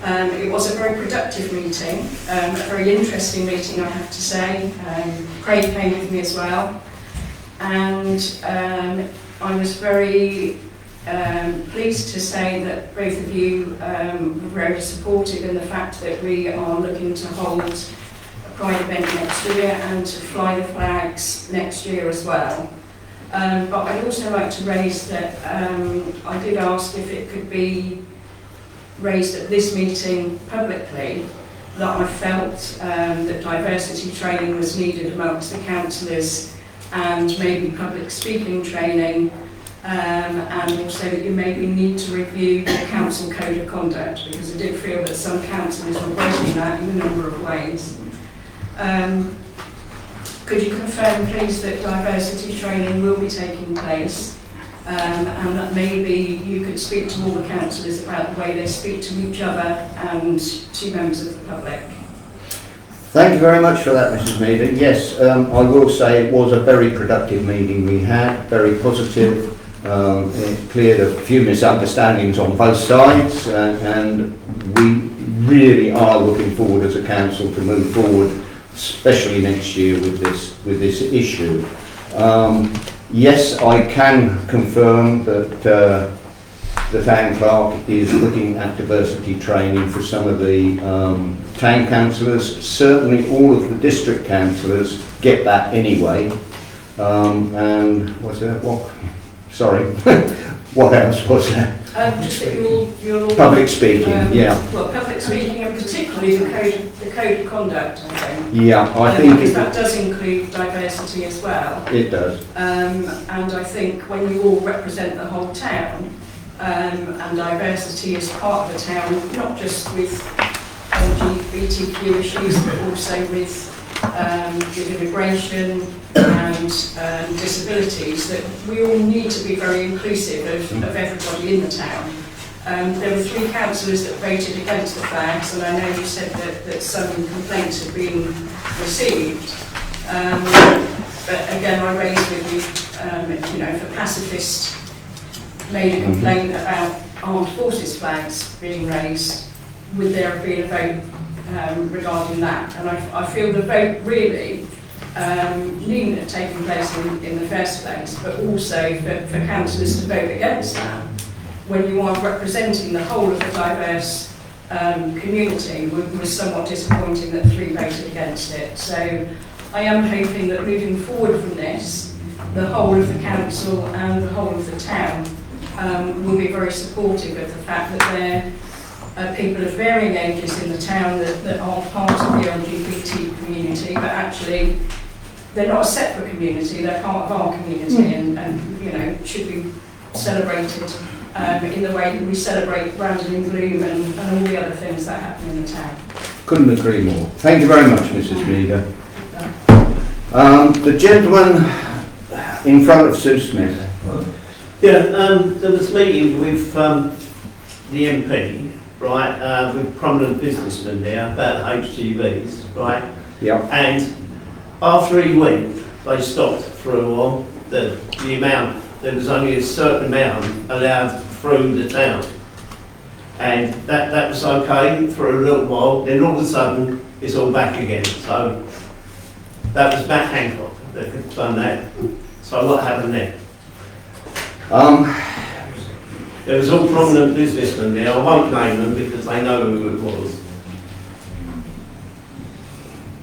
it was a very productive meeting, a very interesting meeting, I have to say. Craig came with me as well, and I was very pleased to say that both of you were very supportive in the fact that we are looking to hold a Pride event next year and to fly the flags next year as well. But I'd also like to raise that I did ask if it could be raised at this meeting publicly that I felt that diversity training was needed amongst the councillors and maybe public speaking training, and also that you maybe need to review the council code of conduct, because I did feel that some councillors were breaking that in a number of ways. Could you confirm please that diversity training will be taking place, and that maybe you could speak to all the councillors about the way they speak to each other and to members of the public?
Thank you very much for that, Mrs. Meader. Yes, I will say it was a very productive meeting we had, very positive. It cleared a few misunderstandings on both sides, and we really are looking forward as a council to move forward, especially next year with this issue. Yes, I can confirm that the town clerk is looking at diversity training for some of the town councillors. Certainly all of the district councillors get that anyway. And was there what? Sorry, what else was there?
Just that you're
Public speaking, yeah.
Well, public speaking and particularly the code of conduct, I think.
Yeah, I think
because that does include diversity as well.
It does.
And I think when you all represent the whole town, and diversity is part of the town, not just with LGBTQ issues, but also with immigration and disabilities, that we all need to be very inclusive of everybody in the town. There were 3 councillors that voted against the flags, and I know you said that some complaints have been received. But again, I raised with you, if a pacifist made a complaint about armed forces flags being raised, would there have been a vote regarding that? And I feel the vote really needn't have taken place in the first place, but also for councillors to vote against that when you are representing the whole of the diverse community was somewhat disappointing that 3 voted against it. So I am hoping that moving forward from this, the whole of the council and the whole of the town will be very supportive of the fact that there are people of varying ages in the town that are part of the LGBT community, but actually they're not a separate community, they're part of our community, and should be celebrated in the way that we celebrate Brandon in Bloom and all the other things that happen in the town.
Couldn't agree more. Thank you very much, Mrs. Meader. The gentleman in front of Sue Smith.
Yeah, there was a meeting with the MP, right, with prominent businessmen there about HGVs, right?
Yeah.
And after he went, they stopped for a while. The amount, there was only a certain amount allowed through the town. And that was okay for a little while, then all of a sudden it's all back again. So that was Matt Hancock that had done that. So what happened there? There was all prominent businessmen there. I won't name them because they know who it was.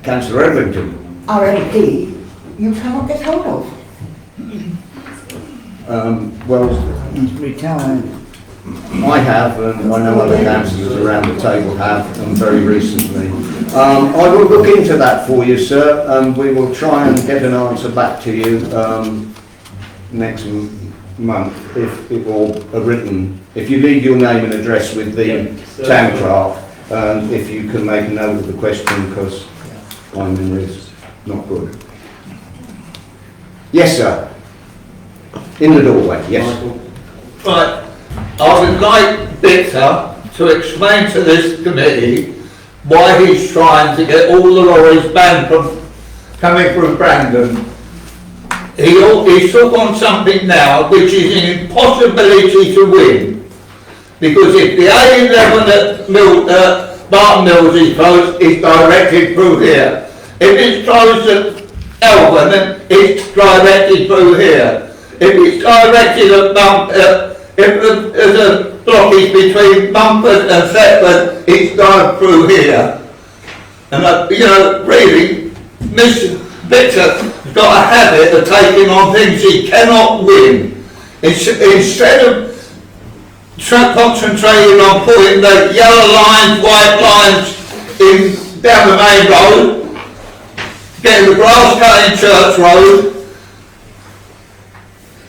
Councillor Everington.
Our MP, you cannot get hold of.
He's retired.
I have, and I know other councillors around the table have, and very recently. I will look into that for you, sir, and we will try and get an answer back to you next month, if it will written. If you leave your name and address with the town clerk, if you can make a note of the question, because my memory is not good. Yes, sir. In the doorway, yes.
Right. I would like Victor to explain to this committee why he's trying to get all the lorries banned from coming from Brandon. He's took on something now which is an impossibility to win. Because if the A11 at Barton Mills is closed, it's directed through here. If it's closed at Elvin, it's directed through here. If it's directed at If there's a blockage between Mumford and Thetford, it's going through here. And you know, really, Mr. Victor's got a habit of taking on things he cannot win. Instead of concentrating on putting the yellow lines, white lines down the main road, getting the grass cut in Church Road,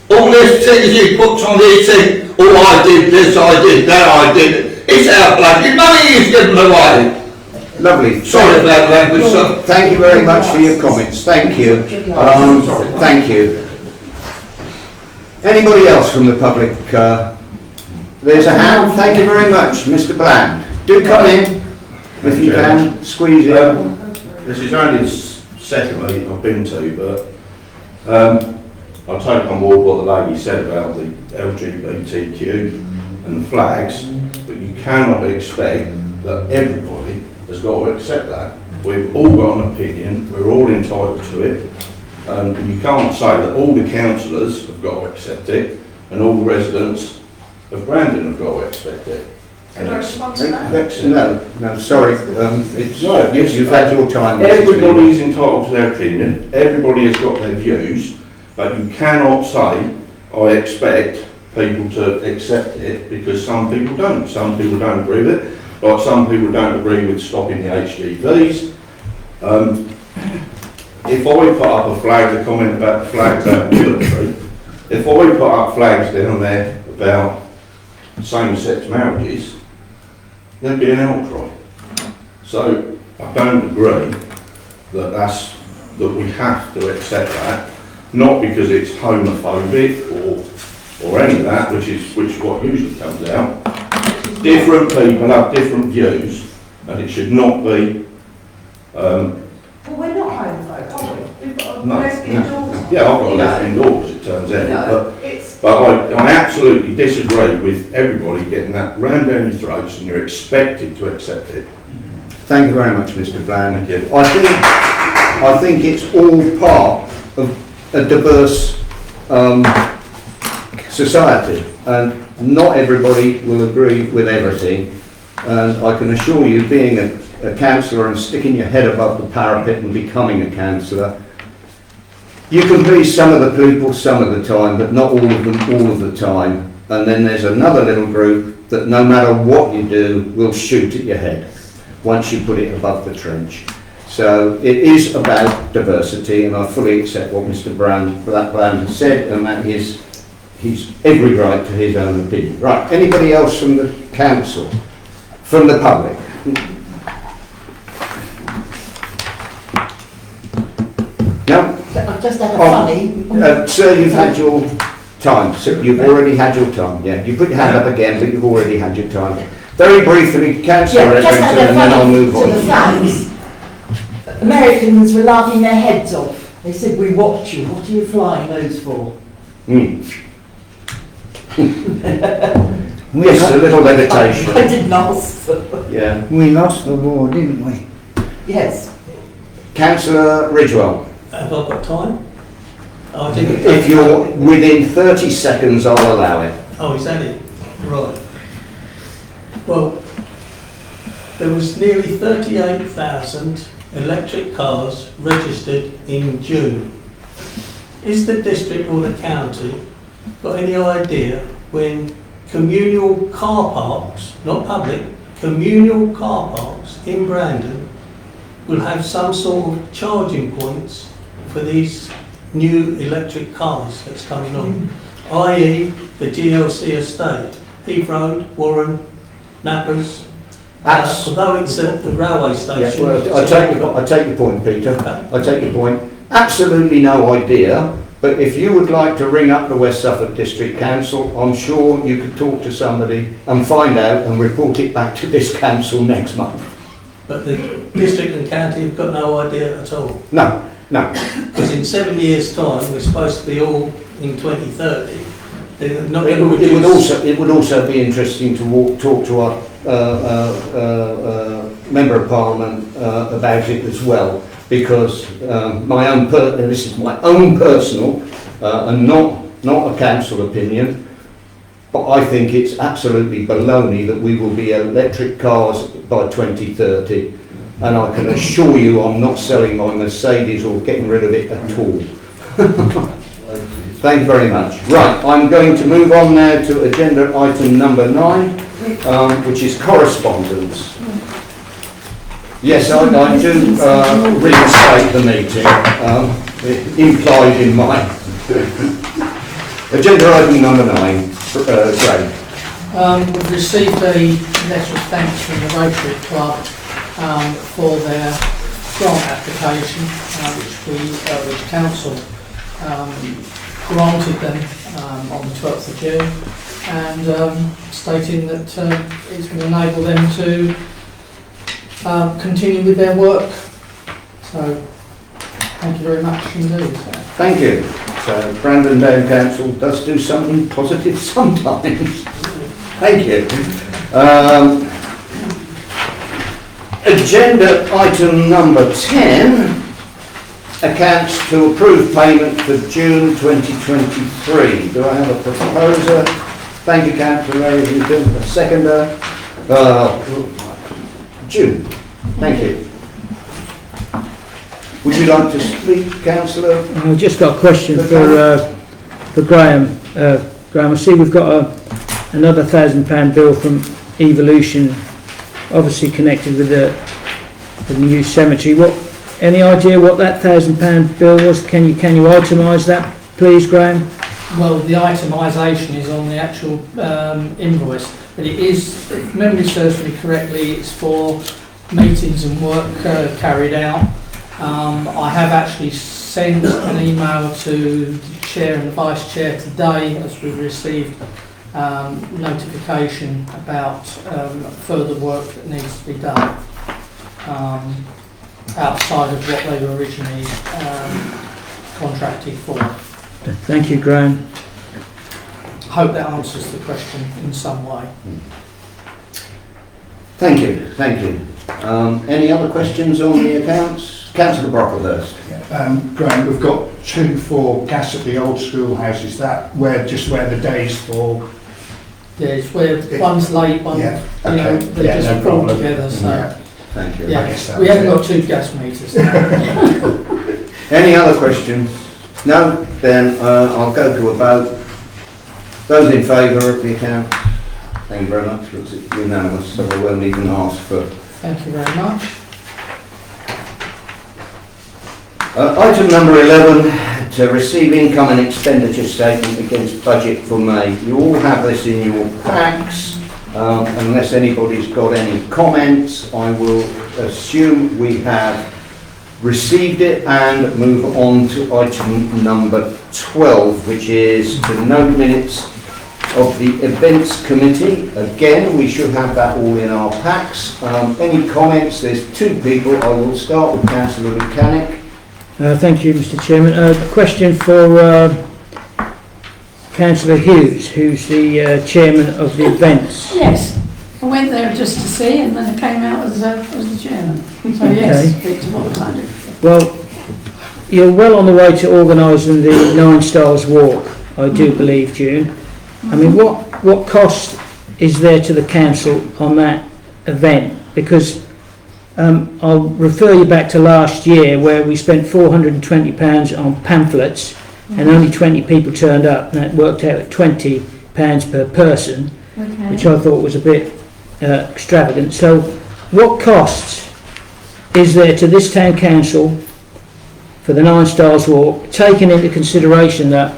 all these things he puts on these things, oh I did this, I did that, I did it. It's our bloody money he's given away.
Lovely.
Sorry about that language, sir.
Thank you very much for your comments. Thank you. Thank you. Anybody else from the public? There's a hand. Thank you very much, Mr. Bland. Do come in if you can. Squeeze in.
This is only the second meeting I've been to, but I take on board what the lady said about the LGBTQ and the flags, but you cannot expect that everybody has got to accept that. We've all got an opinion, we're all entitled to it, and you can't say that all the councillors have got to accept it and all the residents of Brandon have got to accept it.
Can I respond to that?
No, sorry. You've had your time.
Everybody's entitled to their opinion, everybody has got their views, but you cannot say, I expect people to accept it, because some people don't. Some people don't agree with it, like some people don't agree with stopping the HGVs. If I put up a flag, the comment about the flags out the military, if I put up flags down there about same-sex marriages, there'd be an outcry. So I don't agree that we have to accept that, not because it's homophobic or any of that, which is what usually comes out. Different people have different views, and it should not be.
Well, we're not homophobic, are we? We've got a
No,
lesbian daughter.
Yeah, I've got a lesbian daughter, as it turns out.
No,
But I absolutely disagree with everybody getting that rammed down your throats and you're expected to accept it.
Thank you very much, Mr. Bland. I think it's all part of a diverse society, and not everybody will agree with everything. And I can assure you, being a councillor and sticking your head above the parapet and becoming a councillor, you can please some of the people some of the time, but not all of them all of the time. And then there's another little group that no matter what you do, will shoot at your head once you put it above the trench. So it is about diversity, and I fully accept what Mr. Bland has said, and that is he's every right to his own opinion. Right, anybody else from the council, from the public? No?
I've just had a funny.
Sir, you've had your time. So you've already had your time. Yeah, you put your hand up again, but you've already had your time. Very briefly, Councillor Edrington, and then I'll move on.
To the flags, Americans were laughing their heads off. They said, "We watch you. What are you flying those for?"
Yes, a little levitation.
I didn't ask.
Yeah.
We lost the war, didn't we?
Yes.
Councillor Ridgewell.
Have I got time? I think
If you're within 30 seconds, I'll allow it.
Oh, is that it? Right. Well, there was nearly 38,000 electric cars registered in June. Is the district or the county got any idea when communal car parks, not public, communal car parks in Brandon will have some sort of charging points for these new electric cars that's coming on, i.e. the GLC estate, Heath Road, Warren, Nappers, although it's at the railway station.
Yeah, well, I take your point, Peter. I take your point. Absolutely no idea. But if you would like to ring up the West Suffolk District Council, I'm sure you could talk to somebody and find out and report it back to this council next month.
But the district and county have got no idea at all.
No.
Because in 7 years' time, we're supposed to be all in 2030. They're not going to
It would also be interesting to talk to our Member of Parliament about it as well, because this is my own personal and not a council opinion. but I think it's absolutely baloney that we will be electric cars by 2030. And I can assure you I'm not selling my Mercedes or getting rid of it at all. Thank you very much. Right, I'm going to move on now to agenda item number 9, which is correspondence. Yes, I do reinstate the meeting, implied in my agenda item number 9. Greg.
We've received a letter of thanks from the Rotary Club for their grant application, which council granted them on the 12th of June, and stating that it's going to enable them to continue with their work. So, thank you very much indeed.
Thank you. So, Brandon Down Council does do something positive sometimes. Thank you. Agenda item number 10, accounts to approve payment for June 2023. Do I have a proposer? Thank you, Councillor Larry. You do a seconder. June. Thank you. Would you like to speak, Councillor?
I've just got a question for Graham. Graham, I see we've got another £1,000 bill from Evolution, obviously connected with the new cemetery. Any idea what that £1,000 bill was? Can you itemise that, please, Graham?
Well, the itemisation is on the actual invoice, but it is, if memory serves me correctly, it's for meetings and work carried out. I have actually sent an email to the Chair and the Vice Chair today, as we've received notification about further work that needs to be done outside of what they were originally contracted for.
Thank you, Graham.
Hope that answers the question in some way.
Thank you, thank you. Any other questions on the accounts? Councillor Brocklehurst.
Graham, we've got 2 for gas at the old schoolhouse. Is that where the days for?
Yeah, it's where one's late, one,
yeah.
you know,
Okay.
they
Yeah,
just
no
pull
problem.
together, so.
Yeah.
Thank you.
Yeah,
I guess that
we
was
haven't
it.
got 2 gas meters now.
Any other questions? No? Then I'll go to a vote. Those in favour of the account? Thank you very much. It's unanimous, so I won't even ask for.
Thank you very much.
Item number 11, to receive income and expenditure statement against budget for May. You all have this in your packs. Unless anybody's got any comments, I will assume we have received it and move on to item number 12, which is to note minutes of the events committee. Again, we should have that all in our packs. Any comments? There's 2 people. I will start with Councillor Mechanic.
Thank you, Mr. Chairman. A question for Councillor Hughes, who's the chairman of the events.
Yes, I went there just to see, and then I came out as the chairman. So yes, it's what I do.
Well, you're well on the way to organising the 9 Stars Walk, I do believe, June. I mean, what cost is there to the council on that event? Because I'll refer you back to last year where we spent £420 on pamphlets and only 20 people turned up, and that worked out at £20 per person, which I thought was a bit extravagant. So what costs is there to this town council for the 9 Stars Walk, taking into consideration that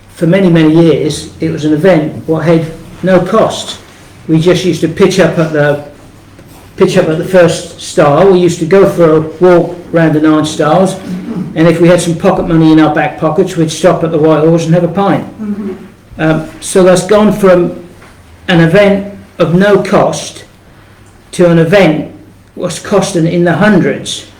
for many, many years it was an event what had no cost. We just used to pitch up at the first star. We used to go for a walk around the 9 Stars, and if we had some pocket money in our back pockets, we'd stop at the White Horse and have a pint. So that's gone from an event of no cost to an event was costing in the hundreds.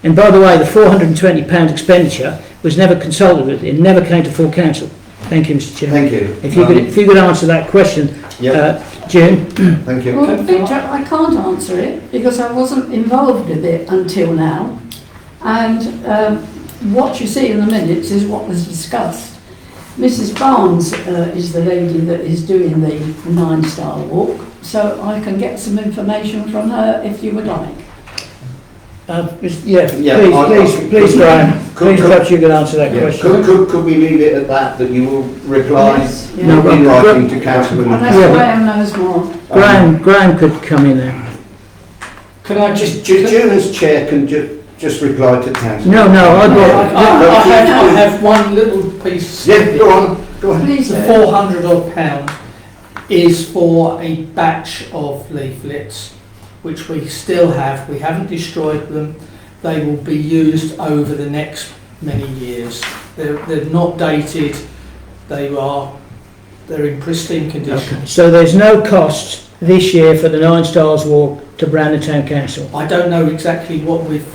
And by the way, the £420 expenditure was never consulted with. It never came to full council. Thank you, Mr. Chairman.
Thank you.
If you could answer that question, June.
Thank you.
Well, Victor, I can't answer it because I wasn't involved with it until now. And what you see in the minutes is what was discussed. Mrs Barnes is the lady that is doing the 9-star walk, so I can get some information from her if you would like.
Please, Graham, please perhaps you can answer that question.
Could we leave it at that you will reply
Yes, yeah.
No,
in writing to Councillor?
Unless Graham knows more.
Graham could come in there.
Can I just...
June as chair can just reply to Councillor.
No,
I have one little piece.
Yeah, go on.
Please,
The £400 odd is for a batch of leaflets, which we still have. We haven't destroyed them. They will be used over the next many years. They're not dated. They're in pristine condition.
Okay. So there's no cost this year for the 9 Stars Walk to Brandon Town Council?
I don't know exactly what we've...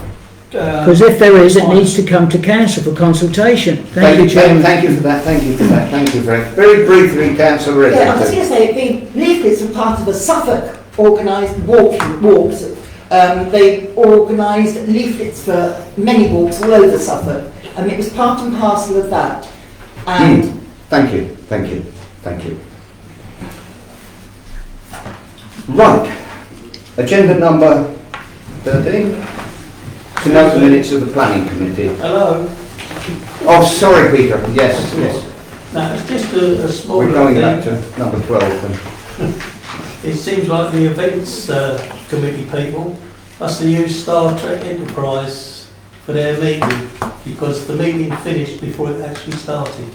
Because if there is, it needs to come to council for consultation. Thank you, Chairman.
Thank you for that. Thank you for that. Thank you very briefly, Councillor Riddington.
Yeah, I was going to say, the leaflets were part of a Suffolk organised walks. They organised leaflets for many walks all over Suffolk, and it was part and parcel of that. And
Thank you. Right, agenda number 13. To note the minutes of the Planning Committee.
Hello.
Oh, sorry, Peter. Yes.
No, it's just a small
We're going
thing.
back to number 12 then.
It seems like the events committee people must have used Star Trek Enterprise for their meeting, because the meeting finished before it actually started.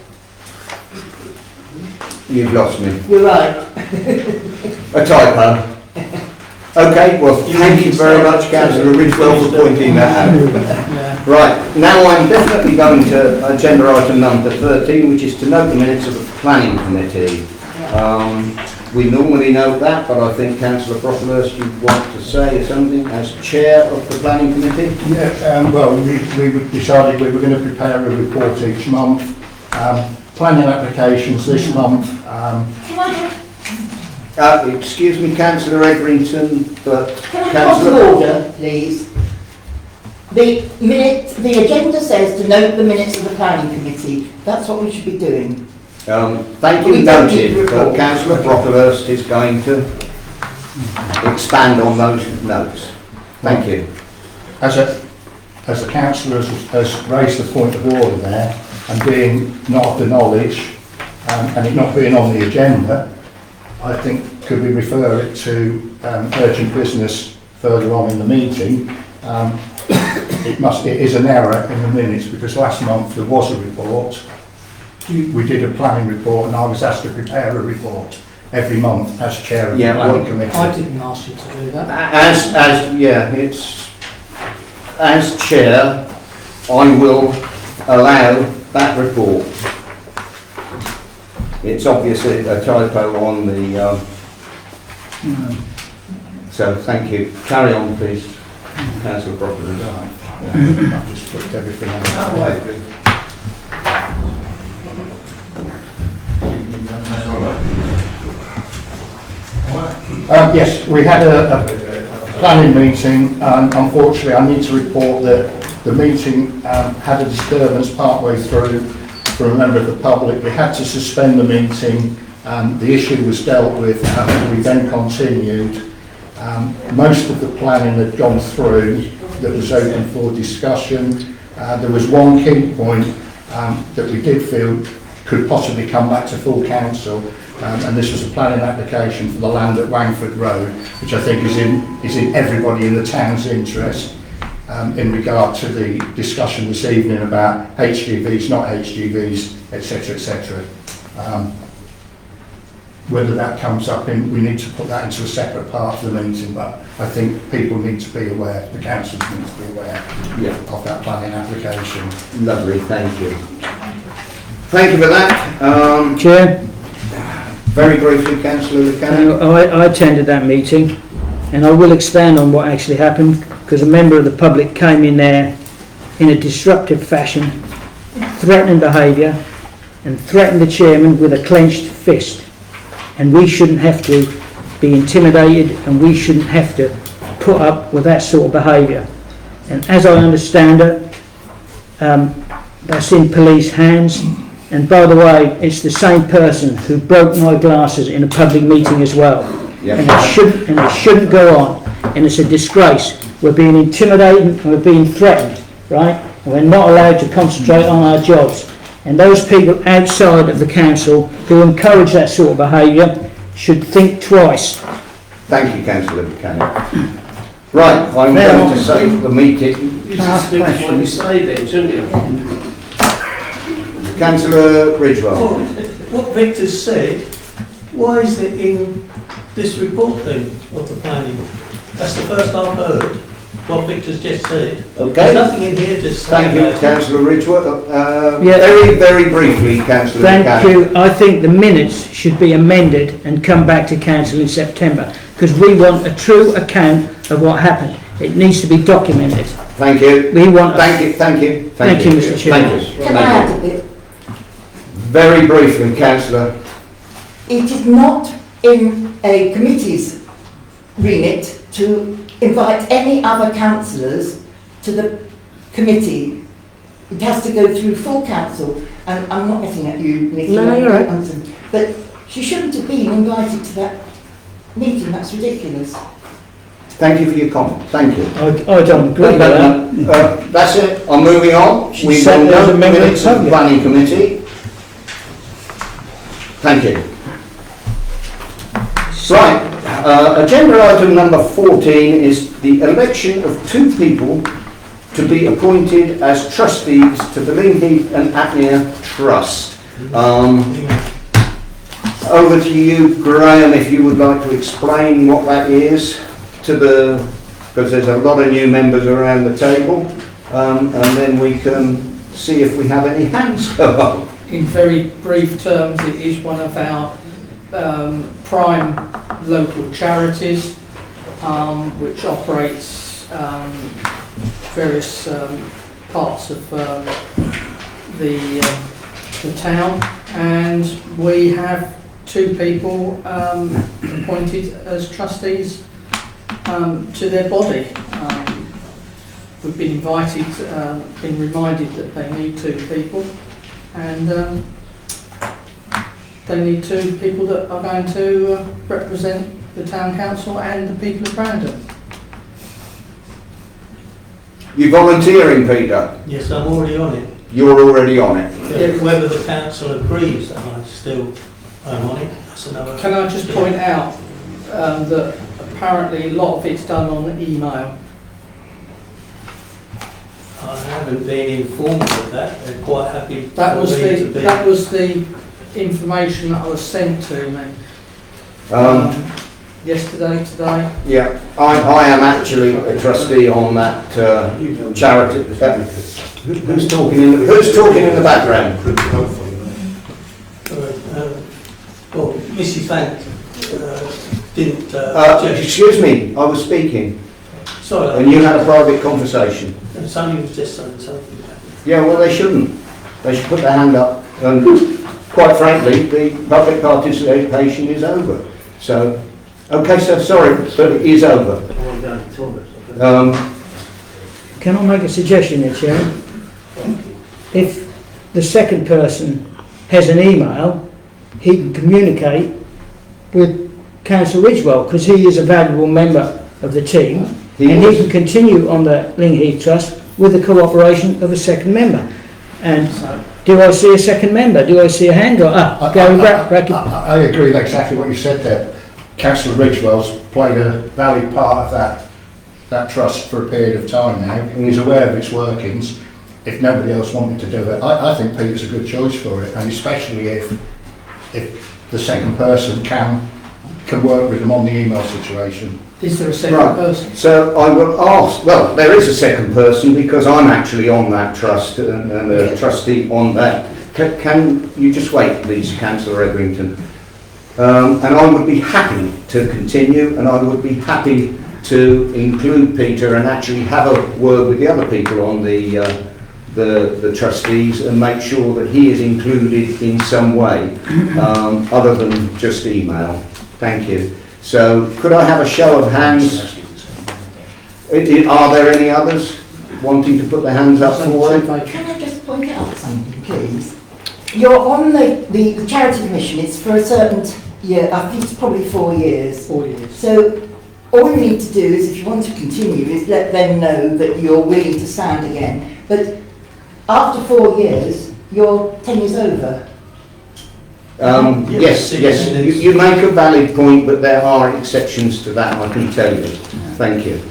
You've lost me.
you're right.
A typo. Okay, well, thank you very much, Councillor Ridgewell, for pointing that out. Right, now I'm definitely going to agenda item number 13, which is to note the minutes of the Planning Committee. We normally note that, but I think Councillor Brocklehurst, you'd want to say something as chair of the Planning Committee?
Yeah, well, we decided we were going to prepare a report each month. Planning applications this month.
Excuse me, Councillor Egrington, but...
Can I come to order, please? The agenda says to note the minutes of the Planning Committee. That's what we should be doing.
Thank you, noted, but Councillor Brocklehurst is going to expand on those notes. Thank you.
As the councillor has raised the point of order there, and being not of the knowledge, and it not being on the agenda, I think could we refer it to urgent business further on in the meeting. It is an error in the minutes, because last month there was a report. We did a planning report, and I was asked to prepare a report every month as chair of the planning committee.
I didn't ask you to do that.
As chair, I will allow that report. It's obviously a typo on the... So, thank you. Carry on, please. Councillor Brocklehurst.
I've just flipped everything out. Yes, we had a planning meeting, and unfortunately I need to report that the meeting had a disturbance partway through from a member of the public. We had to suspend the meeting. The issue was dealt with, and we then continued. Most of the planning had gone through that was open for discussion. There was one key point that we did feel could possibly come back to full council, and this was a planning application for the land at Wangford Road, which I think is in everybody in the town's interest, in regard to the discussion this evening about HGVs, not HGVs, etc., etc. Whether that comes up, we need to put that into a separate part of the meeting, but I think people need to be aware, the councils need to be aware of that planning application.
Lovely, thank you. Thank you for that.
Chair?
Very briefly, Councillor Buchanan.
I attended that meeting, and I will expand on what actually happened, because a member of the public came in there in a disruptive fashion, threatening behaviour, and threatened the chairman with a clenched fist. And we shouldn't have to be intimidated, and we shouldn't have to put up with that sort of behaviour. And as I understand it, that's in police hands, And by the way, it's the same person who broke my glasses in a public meeting as well.
Yeah.
And it shouldn't go on. And it's a disgrace. We're being intimidated and we're being threatened, right? And we're not allowed to concentrate on our jobs. And those people outside of the council who encourage that sort of behaviour should think twice.
Thank you, Councillor Buchanan. Right, I'm going to say the meeting.
You just think what you say then, shouldn't you?
Councillor Ridgewell.
What Victor said, why is it in this report then of the planning? That's the first I've heard, what Victor's just said.
Okay.
There's nothing in here to say
Thank you,
about it.
Councillor Ridgewell.
Yeah.
Very, very briefly, Councillor
Thank
Buchanan.
you. I think the minutes should be amended and come back to council in September because we want a true account of what happened. It needs to be documented.
Thank you.
We want.
Thank you. Thank you.
Thank you, Mr. Chairman.
Thank you.
Can I add a bit?
Very briefly, Councillor.
It is not in a committee's remit to invite any other councillors to the committee. It has to go through full council, and I'm not getting at you, Nikki.
No, you're right.
But she shouldn't have been invited to that meeting. That's ridiculous.
Thank you for your comment. Thank you.
I don't agree with that.
That's it. I'm moving on.
She
We
said
will
there's
note
a member
minutes of the
of
planning committee. Thank you. Right. Agenda item number 14 is the election of 2 people to be appointed as trustees to the Lingheath and Apnea Trust. Over to you, Graham, if you would like to explain what that is to the, because there's a lot of new members around the table, and then we can see if we have any hands go up.
In very brief terms, it is one of our prime local charities, which operates various parts of the town, and we have 2 people appointed as trustees to their body. We've been invited, been reminded that they need 2 people, and they need 2 people that are going to represent the town council and the people of Brandon.
You're volunteering, Peter?
Yes, I'm already on it.
You're already on it?
Yeah, whether the council agrees that I still am on it, that's another...
Can I just point out that apparently a lot of it's done on email.
I haven't been informed of that. They're quite happy
That
for
was
me
the
to be...
that was the information that was sent to me yesterday, today.
Yeah, I am actually a trustee on that charity. Who's talking in the background?
Well, Mrs. Fant didn't...
Excuse me, I was speaking.
Sorry.
And you had a private conversation.
Somebody was just saying something.
Yeah, well, they shouldn't. They should put their hand up. And quite frankly, the public participation is over. So, okay, so sorry, but it is over.
Can I make a suggestion there, Chairman? If the second person has an email, he can communicate with Councillor Ridgewell because he is a valuable member of the team, and he can continue on the Lingheath Trust with the cooperation of a second member. And do I see a second member? Do I see a hand? Gary Brackett.
I agree with exactly what you said there. Councillor Ridgewell's played a valid part of that trust for a period of time now. He's aware of its workings. If nobody else wanted to do it, I think Peter's a good choice for it, and especially if the second person can work with them on the email situation.
Is there a second person?
So I will ask, well, there is a second person because I'm actually on that trust and a trustee on that. Can you just wait, please, Councillor Edrington? And I would be happy to continue, and I would be happy to include Peter and actually have a word with the other people on the trustees and make sure that he is included in some way other than just email. Thank you. So could I have a show of hands? Are there any others wanting to put their hands up for it?
Can I just point out something, please? you're on the charity commission, it's for a certain year, I think it's probably 4 years.
4 years.
So all you need to do is, if you want to continue, is let them know that you're willing to stand again. But after 4 years, your tenure's over.
Yes, you make a valid point, but there are exceptions to that, I can tell you. Thank you.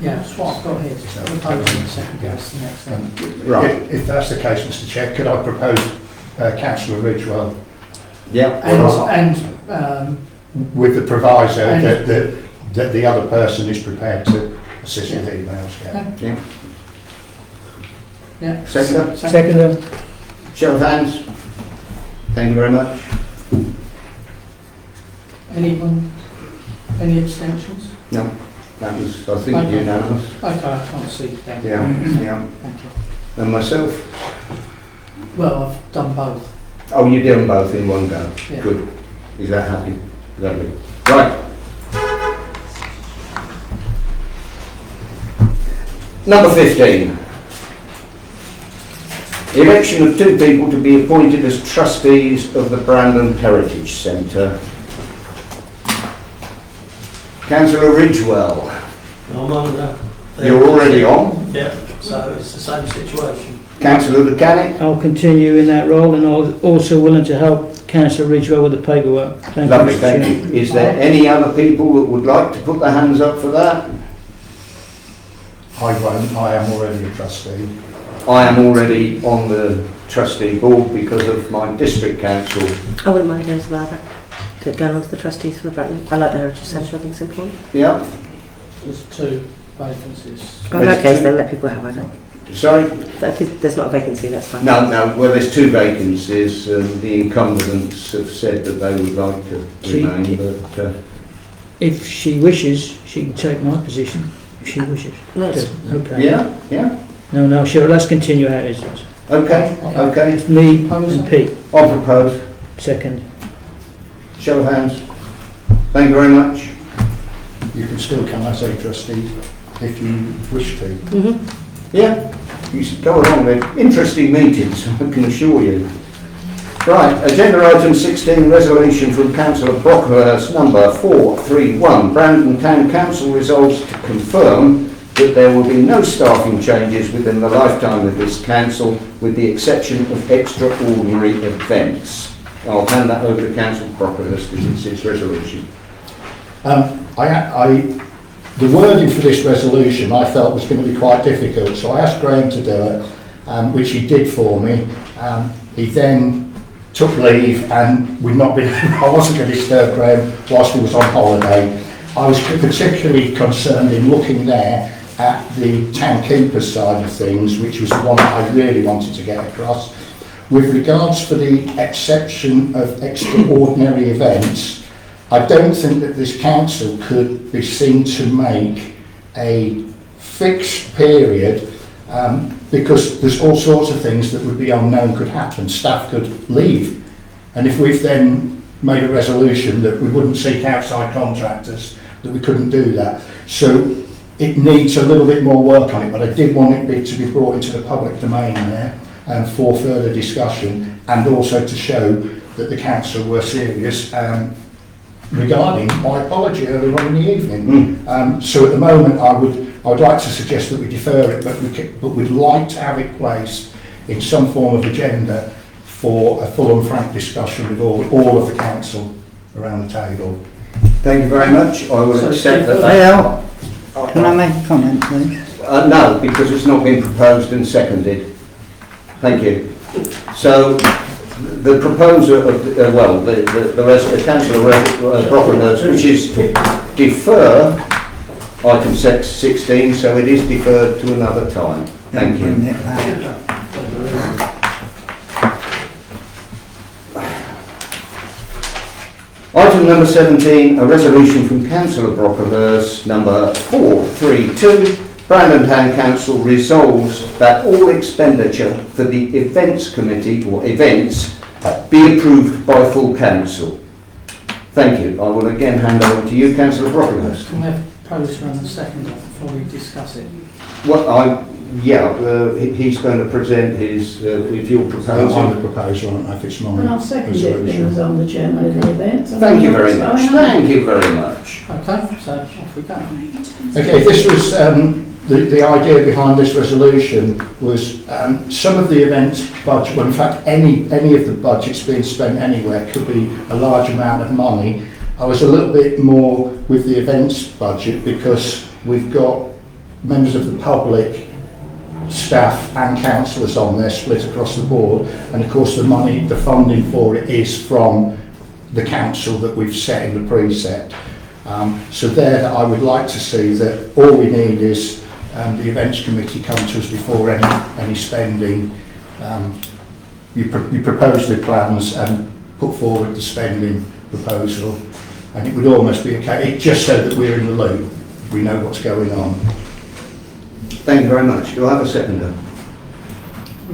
Yeah, that's what I've got here. Proposing second goes to the next thing.
Right.
If that's the case, Mr Chair, could I propose Councillor Ridgewell?
Yeah.
With the proviso
And-
that the other person is prepared to assist with emails.
Yeah.
Yeah.
Second?
Second.
Show of hands. Thank you very much.
Anyone? Any abstentions?
No, that was, I think,
Okay.
unanimous.
Okay, I can't see. Thank you.
Yeah.
Thank you.
And myself?
Well, I've done both.
Oh, you did them both in one go?
Yeah.
Good. Is that happy? Lovely. Right. Number 15. Election of 2 people to be appointed as trustees of the Brandon Heritage Centre. Councillor Ridgewell.
I'm on that.
You're already on?
Yeah, so it's the same situation.
Councillor Buchanan.
I'll continue in that role, and I'm also willing to help Councillor Ridgewell with the paperwork. Thank you,
Lovely,
Mr.
thank
Chair.
you. Is there any other people that would like to put their hands up for that?
I won't, I am already a trustee.
I am already on the trustee board because of my district council.
I wouldn't mind as well, going on to the trustees for the Bratton. I like the Heritage Centre, I think it's important.
Yeah.
There's 2 vacancies.
In that case, then let people have it.
Sorry?
If there's not a vacancy, that's fine.
No, well, there's 2 vacancies. The incumbents have said that they would like to remain, but...
If she wishes, she can take my position, if she wishes.
Yes.
Okay.
Yeah?
No, sure, let's continue how it is.
Okay.
It's me and Pete.
I'll propose.
Second.
Show of hands. Thank you very much.
You can still come as a trustee if you wish to.
Yeah, you should go along. They're interesting meetings, I can assure you. Right, agenda item 16, resolution from Councillor Brockhurst, number 431. Brandon Town Council resolves to confirm that there will be no staffing changes within the lifetime of this council, with the exception of extraordinary events. I'll hand that over to Councillor Brockhurst because it's his resolution.
The wording for this resolution I felt was going to be quite difficult, so I asked Graham to do it, which he did for me. He then took leave, and I wasn't going to disturb Graham whilst he was on holiday. I was particularly concerned in looking there at the town keeper's side of things, which was the one that I really wanted to get across. With regards to the exception of extraordinary events, I don't think that this council could be seen to make a fixed period because there's all sorts of things that would be unknown could happen. Staff could leave. And if we've then made a resolution that we wouldn't seek outside contractors, that we couldn't do that. So it needs a little bit more work on it, but I did want it to be brought into the public domain there for further discussion, and also to show that the council were serious regarding my apology earlier on in the evening. So at the moment I would like to suggest that we defer it, but we'd like to have it placed in some form of agenda for a full and frank discussion with all of the council around the table.
Thank you very much. I will accept that.
Can I make a comment, please?
No, because it's not been proposed and seconded. Thank you. So, the proposer of, the Councillor Brockhurst, which is defer item 16, so it is deferred to another time. Thank you. Item number 17, a resolution from Councillor Brockhurst, number 432. Brandon Town Council resolves that all expenditure for the events committee or events be approved by full council. Thank you. I will again hand over to you, Councillor Brockhurst.
Can we have propose to run a second before we discuss it.
Well, he's going to present his, with your proposal.
I'm the proposer, I don't know if it's mine.
And I'll second it because I'm the chairman of the event.
Thank you very much. Thank you very much.
Okay, so off we go.
Okay, this was the idea behind this resolution was some of the events budget, well in fact any of the budgets being spent anywhere could be a large amount of money. I was a little bit more with the events budget because we've got members of the public, staff and councillors on there split across the board, and of course the funding for it is from the council that we've set in the precept. So there I would like to see that all we need is the events committee come to us before any spending. You propose the plans and put forward the spending proposal, and it would almost be okay, just so that we're in the loop, we know what's going on.
Thank you very much. Do I have a seconder?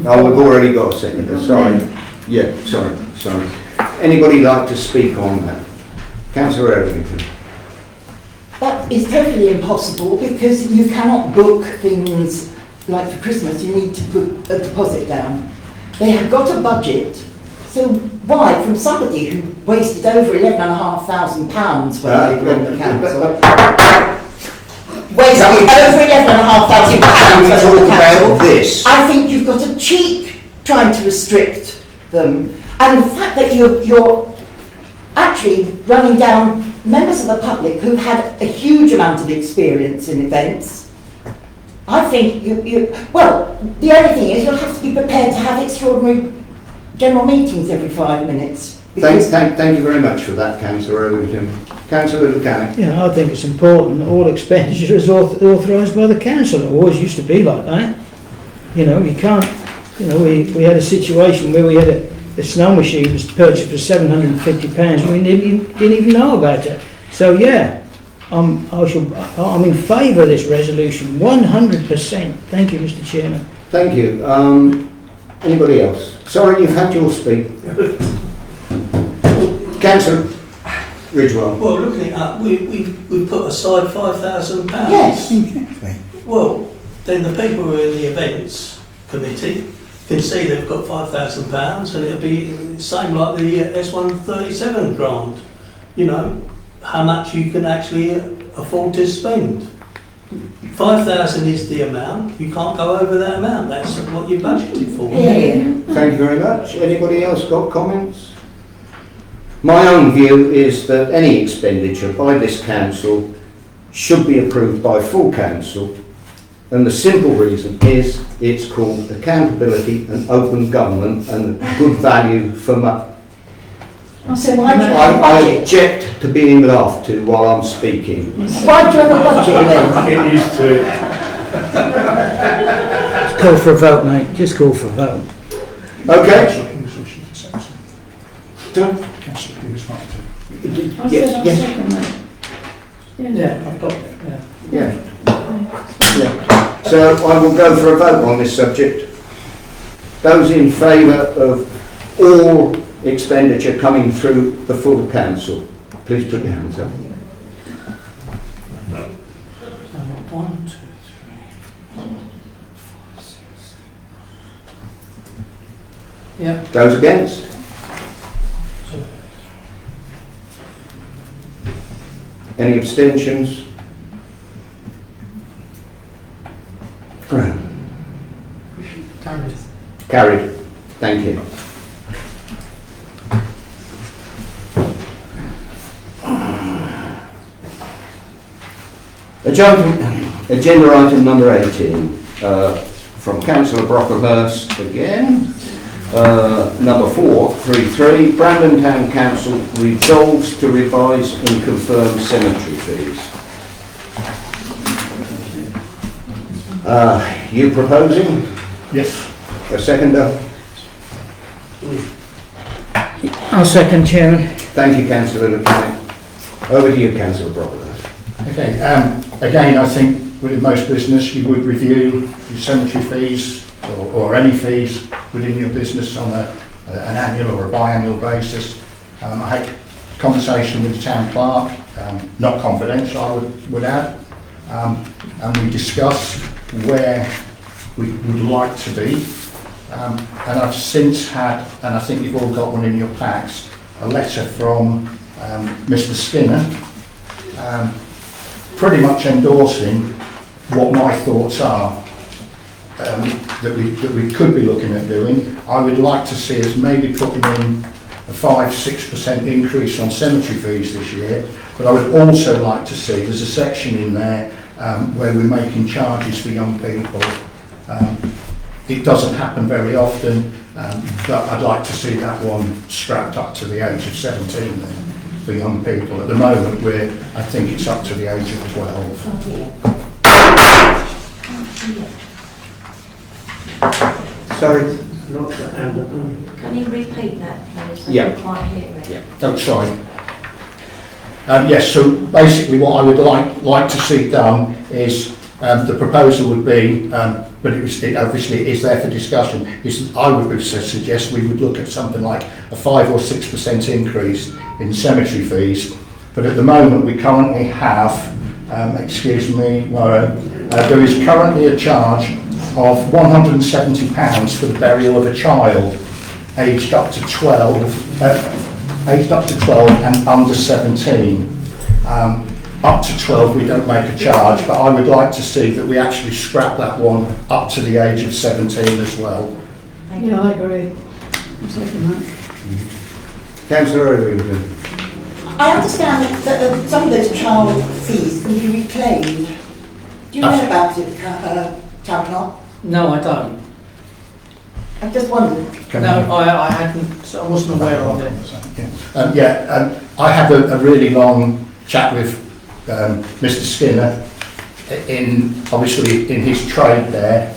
Oh, we've already got a seconder, sorry. Yeah, sorry. Anybody like to speak on that? Councillor Errington.
That is totally impossible because you cannot book things like for Christmas, you need to put a deposit down. They have got a budget, so why, from somebody who wasted over £11,500 when they run the council, wasted over £11,500 when the council,
this.
I think you've got a cheek trying to restrict them, and the fact that you're actually running down members of the public who've had a huge amount of experience in events. I think well, the only thing is you'll have to be prepared to have extraordinary general meetings every 5 minutes.
Thank you very much for that, Councillor Errington. Councillor Buchanan.
Yeah, I think it's important that all expenditure is authorised by the council. It always used to be like that. You know, you can't, you know, we had a situation where we had a snow machine was purchased for £750 and we didn't even know about it. So yeah, I'm in favour of this resolution, 100%. Thank you, Mr. Chairman.
Thank you. Anybody else? Sorry, you've had your speak. Councillor Ridgewell.
Well, looking at we put aside £5,000.
Yes, exactly.
Well, then the people who are in the events committee can see they've got £5,000 and it'll be the same like the S137 grant. You know, how much you can actually afford to spend. 5,000 is the amount, you can't go over that amount, that's what you budgeted for.
Yeah.
Thank you very much. Anybody else got comments? My own view is that any expenditure by this council should be approved by full council, and the simple reason is it's called accountability and open government and good value for money.
So why do you have a
I
budget?
object to being laughed to while I'm speaking.
Why do you have a budget then?
Get used to it.
Just call for a vote, mate. Just call for a vote.
Okay?
I said I'll second that.
Yeah, I've got it, yeah.
Yeah. So I will go for a vote on this subject. Those in favour of all expenditure coming through the full council, please put your hands up.
1, 2, 3. Yeah.
Those against? Any abstentions?
Carried.
Carried. Thank you. Agenda item number 18 from Councillor Brocklehurst again. Number 433, Brandon Town Council resolves to revise and confirm cemetery fees. You proposing?
Yes.
A seconder?
I'll second, Chairman.
Thank you, Councillor Lieutenant. Over to you, Councillor Brocklehurst.
Okay, again, I think with most business you would review your cemetery fees or any fees within your business on an annual or a biannual basis. I had a conversation with the town clerk, not confidential I would add, and we discussed where we would like to be. And I've since had, and I think you've all got one in your packs, a letter from Mr. Skinner, pretty much endorsing what my thoughts are that we could be looking at doing. I would like to see us maybe putting in a 5-6% increase on cemetery fees this year, but I would also like to see, there's a section in there where we're making charges for young people. It doesn't happen very often, but I'd like to see that one strapped up to the age of 17 then, for young people. At the moment, I think it's up to the age of 12.
Sorry.
Can you repeat that, please? I
Yeah.
didn't quite hear it.
Oh, sorry. Yes, so basically what I would like to see done is the proposal would be, but it obviously is there for discussion, is I would suggest we would look at something like a 5 or 6% increase in cemetery fees. But at the moment we currently have, there is currently a charge of £170 for the burial of a child aged up to 12 and under 17. Up to 12 we don't make a charge, but I would like to see that we actually scrap that one up to the age of 17 as well.
Yeah, I agree. I'm second that.
Councillor Irvington.
I understand that some of those child fees can be reclaimed. Do you know about it, Town Clerk?
No, I don't.
I just wondered.
No, I hadn't, so I wasn't aware of it.
I had a really long chat with Mr. Skinner obviously in his trade there,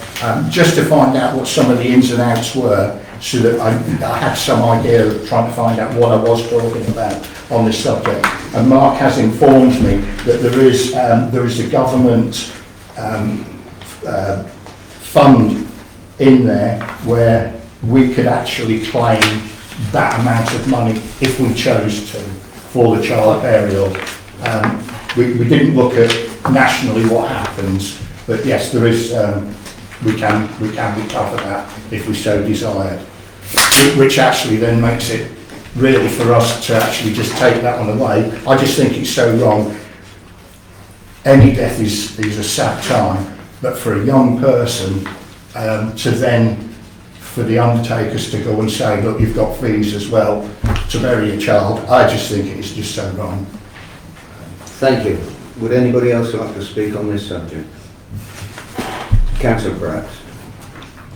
just to find out what some of the ins and outs were, so that I had some idea of trying to find out what I was talking about on this subject. And Mark has informed me that there is a government fund in there where we could actually claim that amount of money if we chose to for the child burial. We didn't look at nationally what happens, but yes, there is. We can recover that if we so desired, which actually then makes it really for us to actually just take that one away. I just think it's so wrong. Any death is a sad time, but for a young person to then, for the undertakers to go and say, look, you've got fees as well to bury a child, I just think it's just so wrong.
Thank you. Would anybody else like to speak on this subject? Councillor Bratt.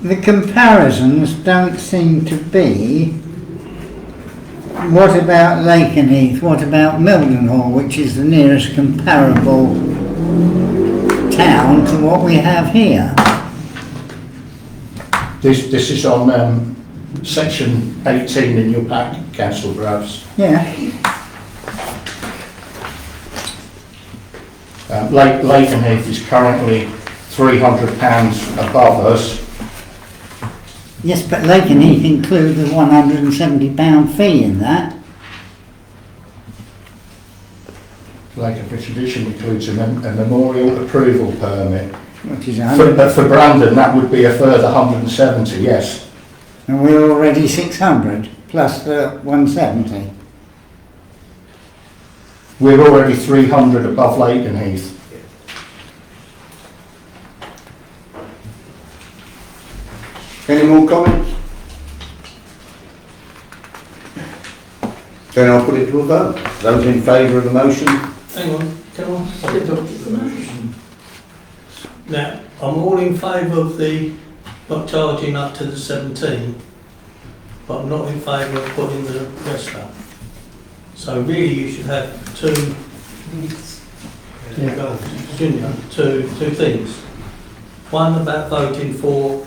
The comparisons don't seem to be, what about Lakenheath, what about Mildenhall, which is the nearest comparable town to what we have here?
This is on section 18 in your pack, Councillor Bratt.
Yeah.
Lakenheath is currently £300 above us.
Yes, but Lakenheath includes the £170 fee in that.
Lakenheath Tradition includes a memorial approval permit.
Which is
for Brandon, that would be a further 170, yes.
And we're already 600 plus the 170.
We're already 300 above Lakenheath.
Any more comments? Then I'll put it to a vote. Those in favour of the motion?
Hang on, can I get up the motion? Now, I'm all in favour of the not charging up to the 17, but I'm not in favour of putting the rest up. So really you should have two things. One about voting for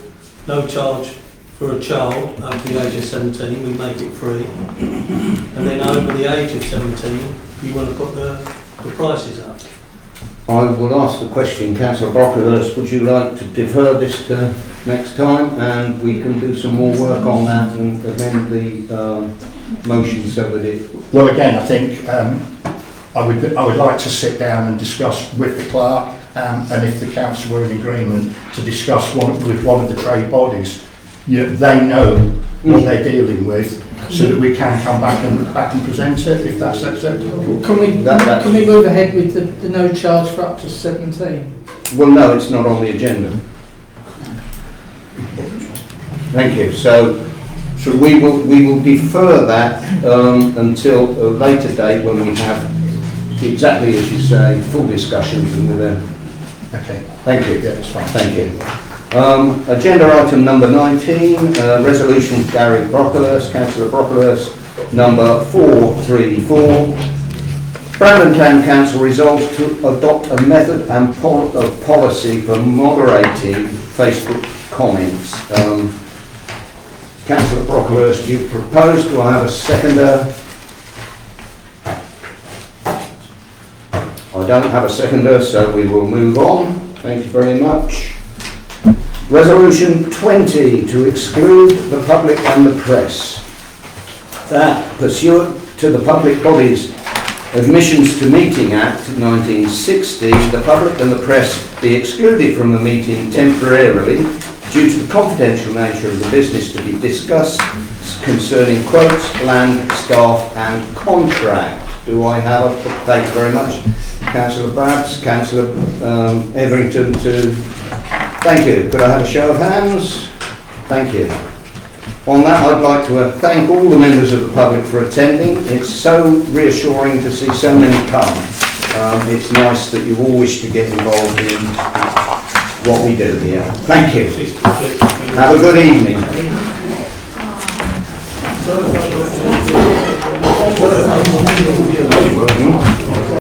no charge for a child up to the age of 17, we make it free. And then over the age of 17, you want to put the prices up.
I will ask the question, Councillor Brocklehurst, would you like to defer this to next time, and we can do some more work on that and amend the motion so that it...
Well, again, I think I would like to sit down and discuss with the clerk and if the council were in agreement to discuss with one of the trade bodies, they know what they're dealing with, so that we can come back and present it, if that's acceptable.
Can we move ahead with the no charge for up to 17?
Well, no, it's not on the agenda. Thank you. So we will defer that until a later date when we have, exactly as you say, full discussions and then.
Okay.
Thank you.
Yeah, that's fine.
Thank you. Agenda item number 19, resolution Gary Brocklehurst, Councillor Brocklehurst, number 434. Brandon Town Council resolves to adopt a method and policy for moderating Facebook comments. Councillor Brocklehurst, you proposed. Do I have a seconder? I don't have a seconder, so we will move on. Thank you very much. Resolution 20, to exclude the public and the press. That, pursuant to the Public Bodies Admissions to Meeting Act 1960, the public and the press be excluded from the meeting temporarily due to the confidential nature of the business to be discussed concerning quotes, land, staff and contract. Do I have a... Thank you very much. Councillor Babs, Councillor Everington to... Thank you. Could I have a show of hands? Thank you. On that, I'd like to thank all the members of the public for attending. It's so reassuring to see so many come. It's nice that you all wish to get involved in what we do here. Thank you. Have a good evening.